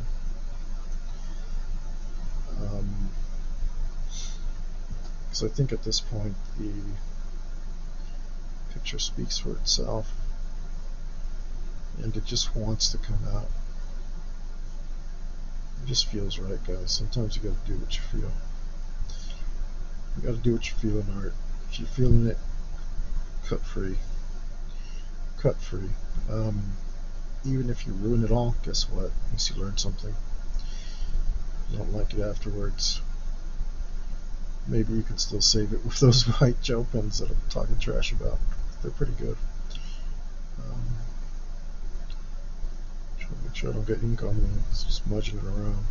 Because I think at this point the picture speaks for itself, and it just wants to come out. It just feels right, guys. Sometimes you got to do what you feel. You gotta do what you're feeling, Art. If you're feeling it, cut free. Cut free. Even if you ruin it all, guess what? At least you learned something. You don't like it afterwards. Maybe you can still save it with those white gel pens that I'm talking trash about. They're pretty good. Trying to make sure I don't get ink on me. It's just smudging it around.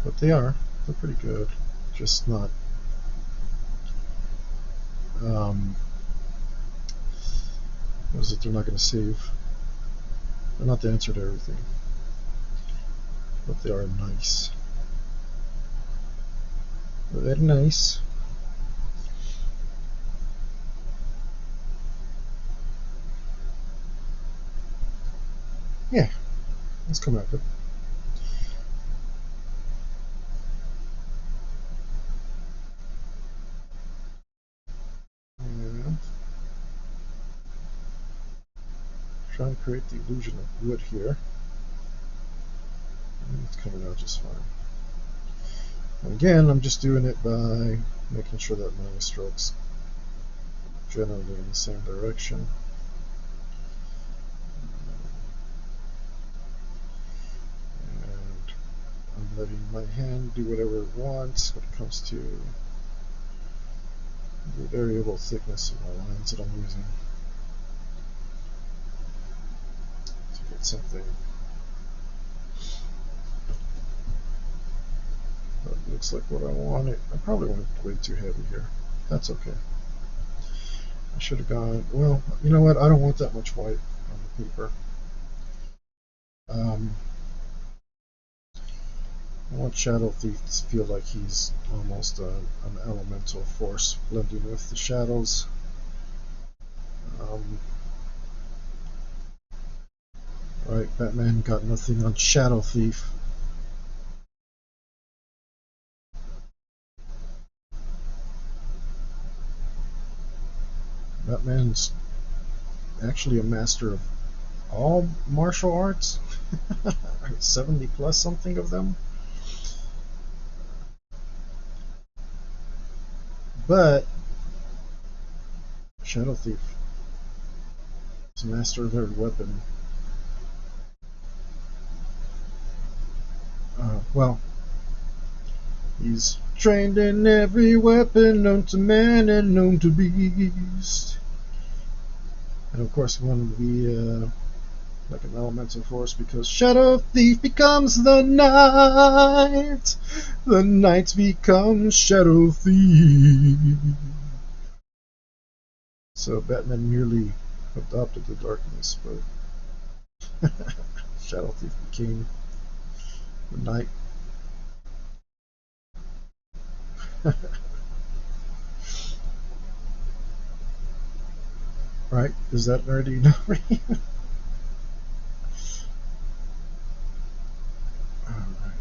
But they're pretty good. Just not. What is it? They're not going to save. They're not the answer to everything. But they are nice. They're very nice. Yeah, let's come out with it. And trying to create the illusion of wood here. And it's coming out just fine. And again, I'm just doing it by making sure that my strokes generally in the same direction. And I'm letting my hand do whatever it wants when it comes to the variable thickness of my lines that I'm using to get something that looks like what I wanted. I probably went way too heavy here. That's okay. I should have gone, well, you know what? I don't want that much white on the paper. I want Shadow Thief to feel like he's almost an elemental force blending with the shadows. Right, Batman got nothing on Shadow Thief. Batman's actually a master of all martial arts. 70 plus something of them. But Shadow Thief is a master of every weapon. Well, he's trained in every weapon known to man and known to beast. And of course, he wanted to be like an elemental force because Shadow Thief becomes the night. The night becomes Shadow Thief. So Batman merely adopted the darkness, but Shadow Thief became the night. Right? Is that nerdy enough for you? Alright.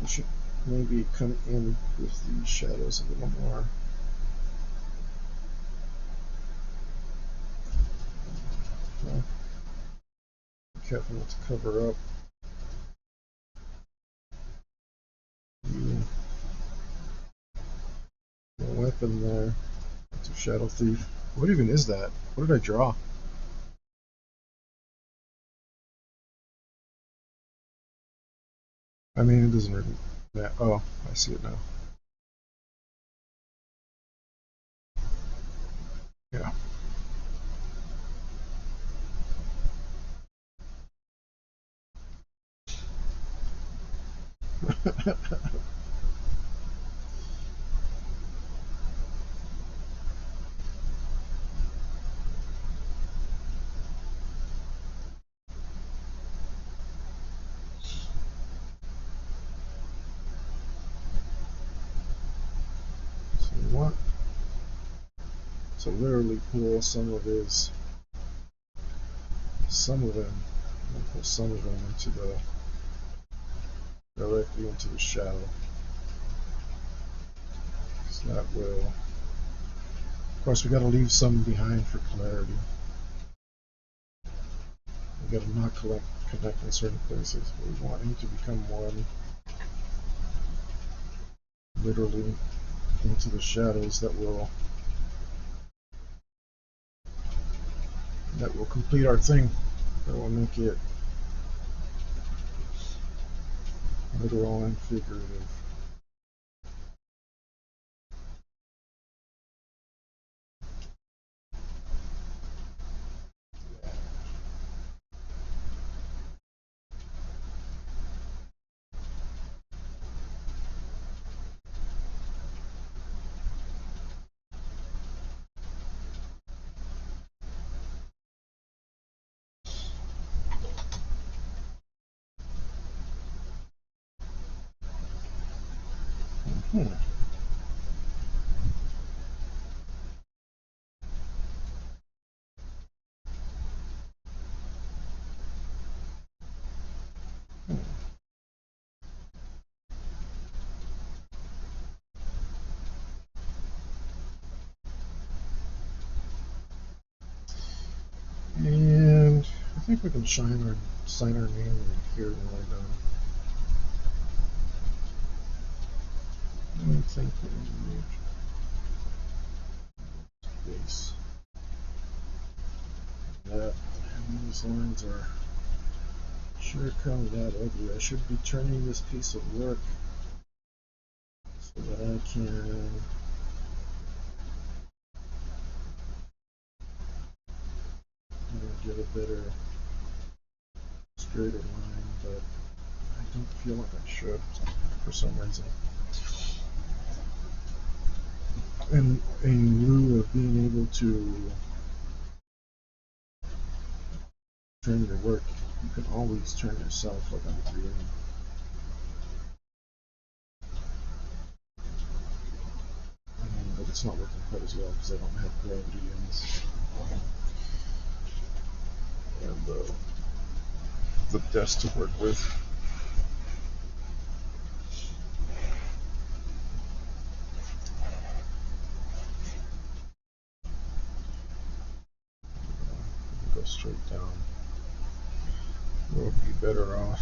We should maybe come in with the shadows a little more. Well, be careful not to cover up the weapon there. It's a Shadow Thief. What even is that? What did I draw? I mean, it doesn't really matter. Oh, I see it now. Yeah. So we want to literally pull some of them And pull some of them into the directly into the shadow. So that will, of course, we got to leave some behind for clarity. We got to not connect in certain places. We want him to become one, literally into the shadows that will complete our thing. That will make it literal and figurative. Hmm. And I think we can sign our name here when we're done. I think we need base. That and these lines are sure come that ugly. I should be turning this piece of work so that I can get a better straighter line, but I don't feel like I should for some reason. And in lieu of being able to turn your work, you can always turn yourself like I'm doing. But it's not working quite as well because I don't have gravity in this. And the desk to work with. Go straight down. We'll be better off.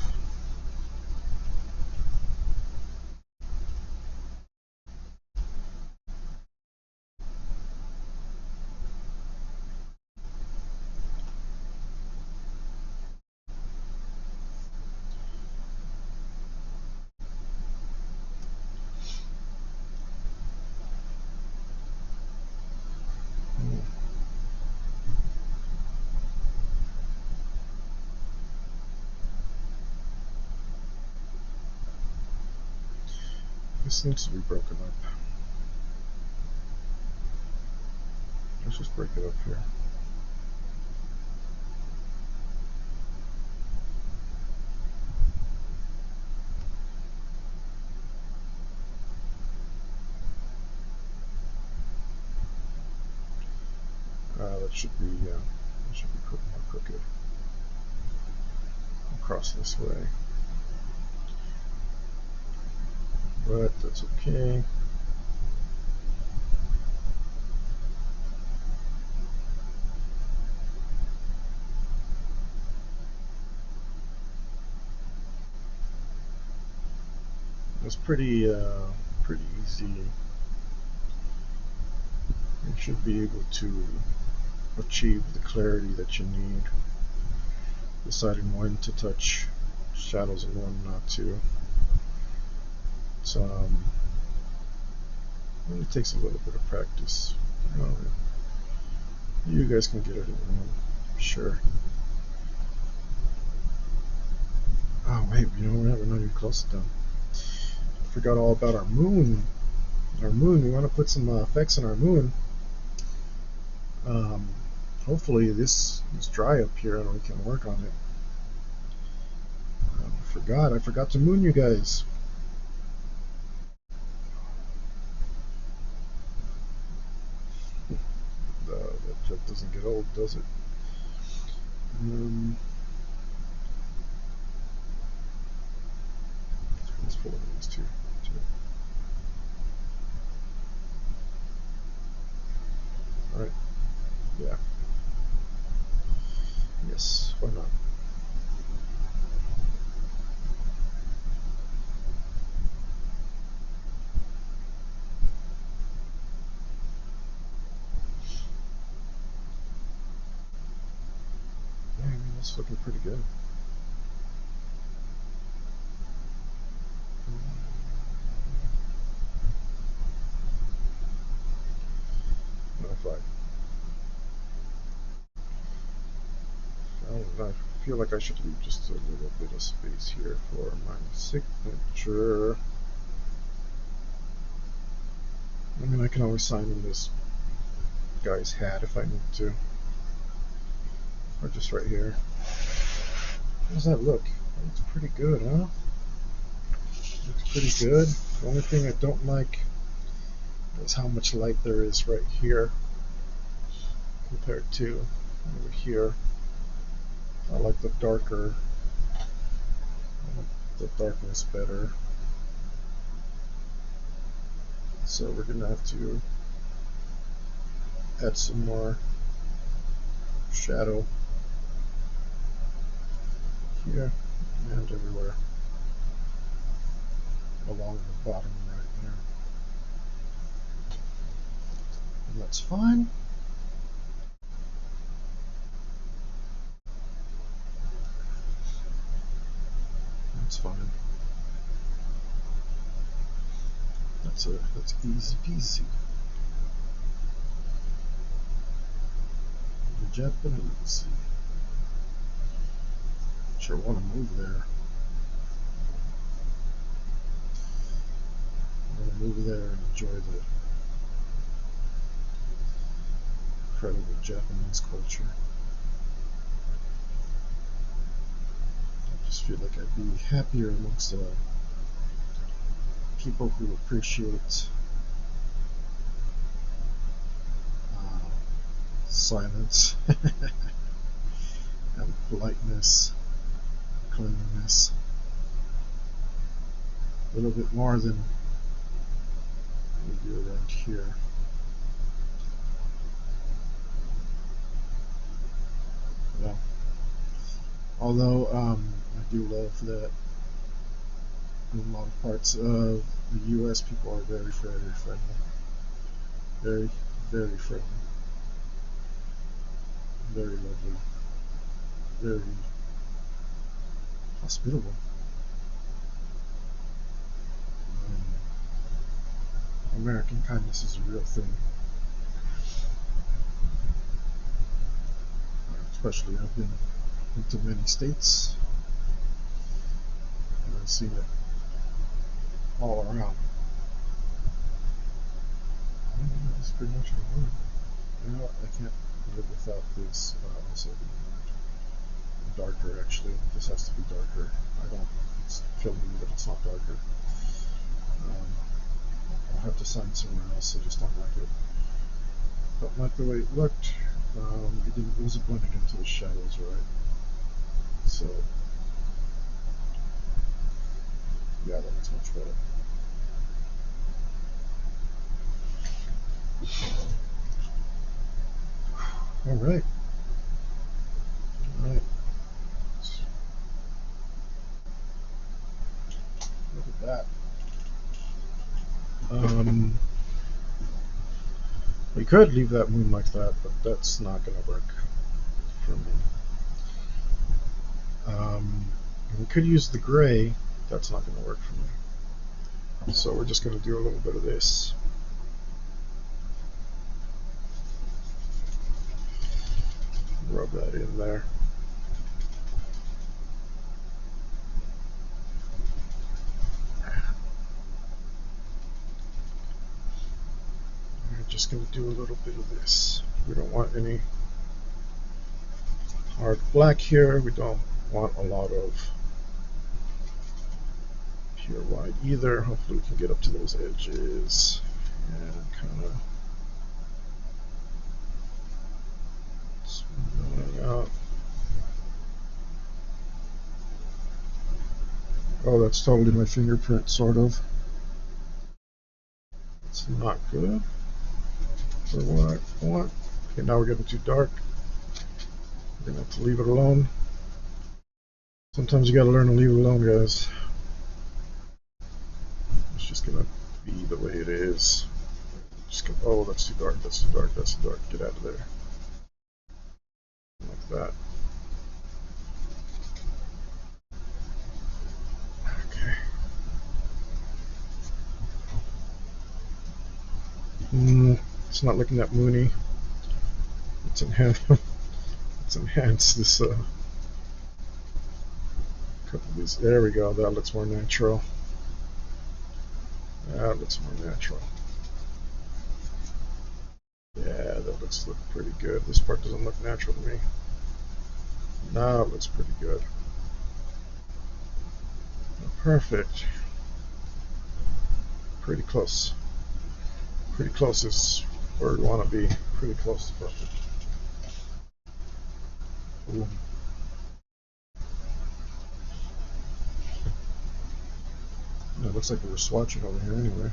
This needs to be broken up. Let's just break it up here. That should be more crooked. Across this way. But that's okay. It's pretty easy. You should be able to achieve the clarity that you need. Deciding when to touch shadows and when not to. It's, it takes a little bit of practice. You guys can get it in, sure. Oh wait, we're not even close to done. Forgot all about our moon. Our moon, we want to put some effects on our moon. Hopefully this is dry up here and we can work on it. I forgot to moon you guys. That doesn't get old, does it? two. Alright, yeah. Yes, why not? Yeah, I mean, that's looking pretty good. I feel like I should leave just a little bit of space here for my signature. I mean, I can always sign in this guy's hat if I need to. Or just right here. How does that look? Looks pretty good, huh? Looks pretty good. The only thing I don't like is how much light there is right here compared to over here. I like the darker. I like the darkness better. So we're gonna have to add some more shadow here and everywhere along the bottom right there. And that's fine. That's fine. That's easy peasy. The Japanese. Sure want to move there. I want to move there and enjoy the incredible Japanese culture. I just feel like I'd be happier amongst people who appreciate silence and politeness, cleanliness, a little bit more than we do around here. Yeah. Although I do love that in a lot of parts of the U.S. people are very, very friendly. Very, very friendly. Very lovely. Very hospitable. American kindness is a real thing. Especially I've been into many states and I've seen it all around. That's pretty much what you know, I can't live without this also being darker. Actually, this has to be darker. It's killing me that it's not darker. I'll have to sign somewhere else. I just don't like it. Don't like the way it looked. It wasn't blending into the shadows right. So yeah, that looks much better. All right. All right. Look at that. We could leave that moon like that, but that's not going to work for me. We could use the gray. That's not going to work for me. So we're just going to do a little bit of this. Rub that in there. We're just going to do a little bit of this. We don't want any hard black here. We don't want a lot of pure white either. Hopefully we can get up to those edges and kind of smooth that out. Oh, that's totally my fingerprint, sort of. It's not good for what I want. Okay, now we're getting too dark. We're gonna have to leave it alone. Sometimes you gotta learn to leave it alone, guys. It's just gonna be the way it is. Just gonna, oh, that's too dark, that's too dark, that's too dark. Get out of there. Like that. Okay. It's not looking that moony. Let's enhance, let's enhance this couple of these. There we go. That looks more natural. That looks more natural. Yeah, that looks pretty good. This part doesn't look natural to me. Now it looks pretty good. Perfect. Pretty close. Pretty close is where we want to be. Pretty close to perfect. Ooh. It looks like we were swatching over here anyway.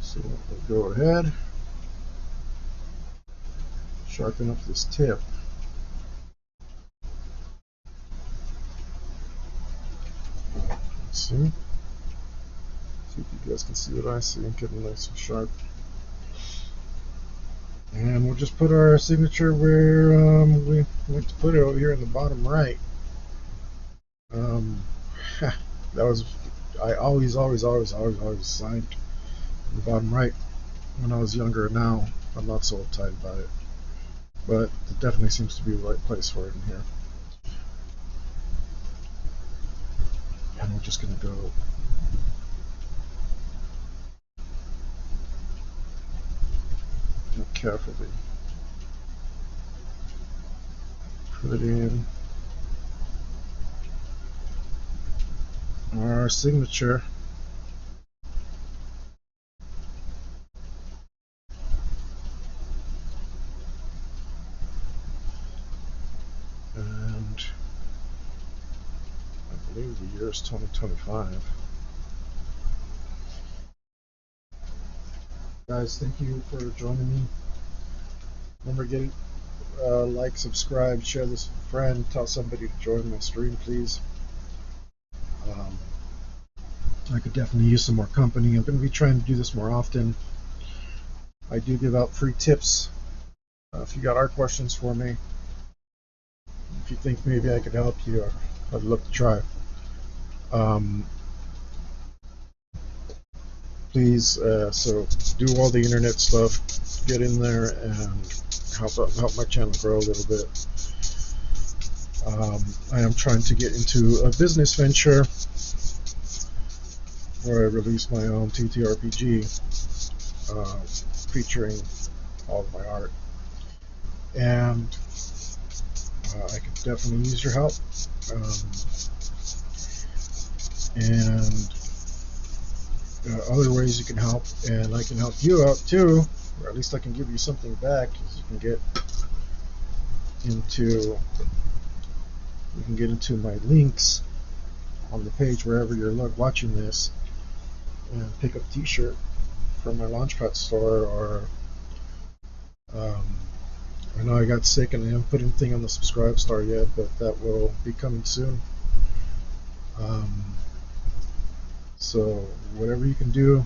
So we'll go ahead, sharpen up this tip. Let's see. See if you guys can see what I see. Getting nice and sharp. And we'll just put our signature where we like to put it, over here in the bottom right. That was, I always signed in the bottom right when I was younger. Now I'm not so uptight about it, but it definitely seems to be the right place for it in here. And we're just gonna go carefully put in our signature. And I believe the year is 2025. Guys, thank you for joining me. Remember, get like, subscribe, share this with a friend, tell somebody to join my stream, please. I could definitely use some more company. I'm going to be trying to do this more often. I do give out free tips. If you got art questions for me, if you think maybe I could help you, I'd love to try. Please, so do all the internet stuff, get in there and help my channel grow a little bit. I am trying to get into a business venture where I release my own TTRPG featuring all of my art, and I could definitely use your help, and other ways you can help, and I can help you out too, or at least I can give you something back. You can get into my links on the page wherever you're watching this, and pick up a t-shirt from my Launchpad store, or I know I got sick and I haven't put anything on the subscribe star yet, but that will be coming soon. So whatever you can do,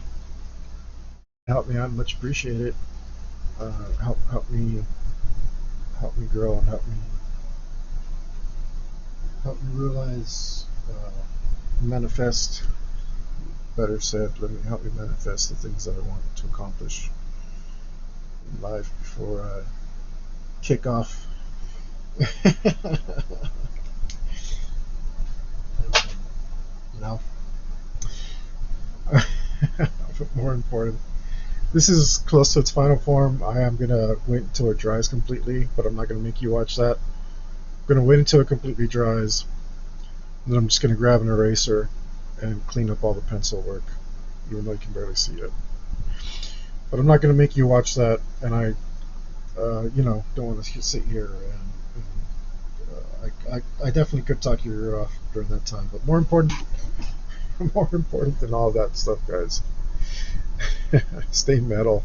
help me out, much appreciate it. Help me grow, and help me realize, manifest. Better said, help me manifest the things that I want to accomplish in life before I kick off. No. But more important, this is close to its final form. I am gonna wait until it dries completely, but I'm not gonna make you watch that. I'm gonna wait until it completely dries, and then I'm just gonna grab an eraser and clean up all the pencil work, even though you can barely see it. But I'm not gonna make you watch that, and I don't want to sit here I definitely could talk your ear off during that time. But more important, more important than all that stuff, guys, stay metal.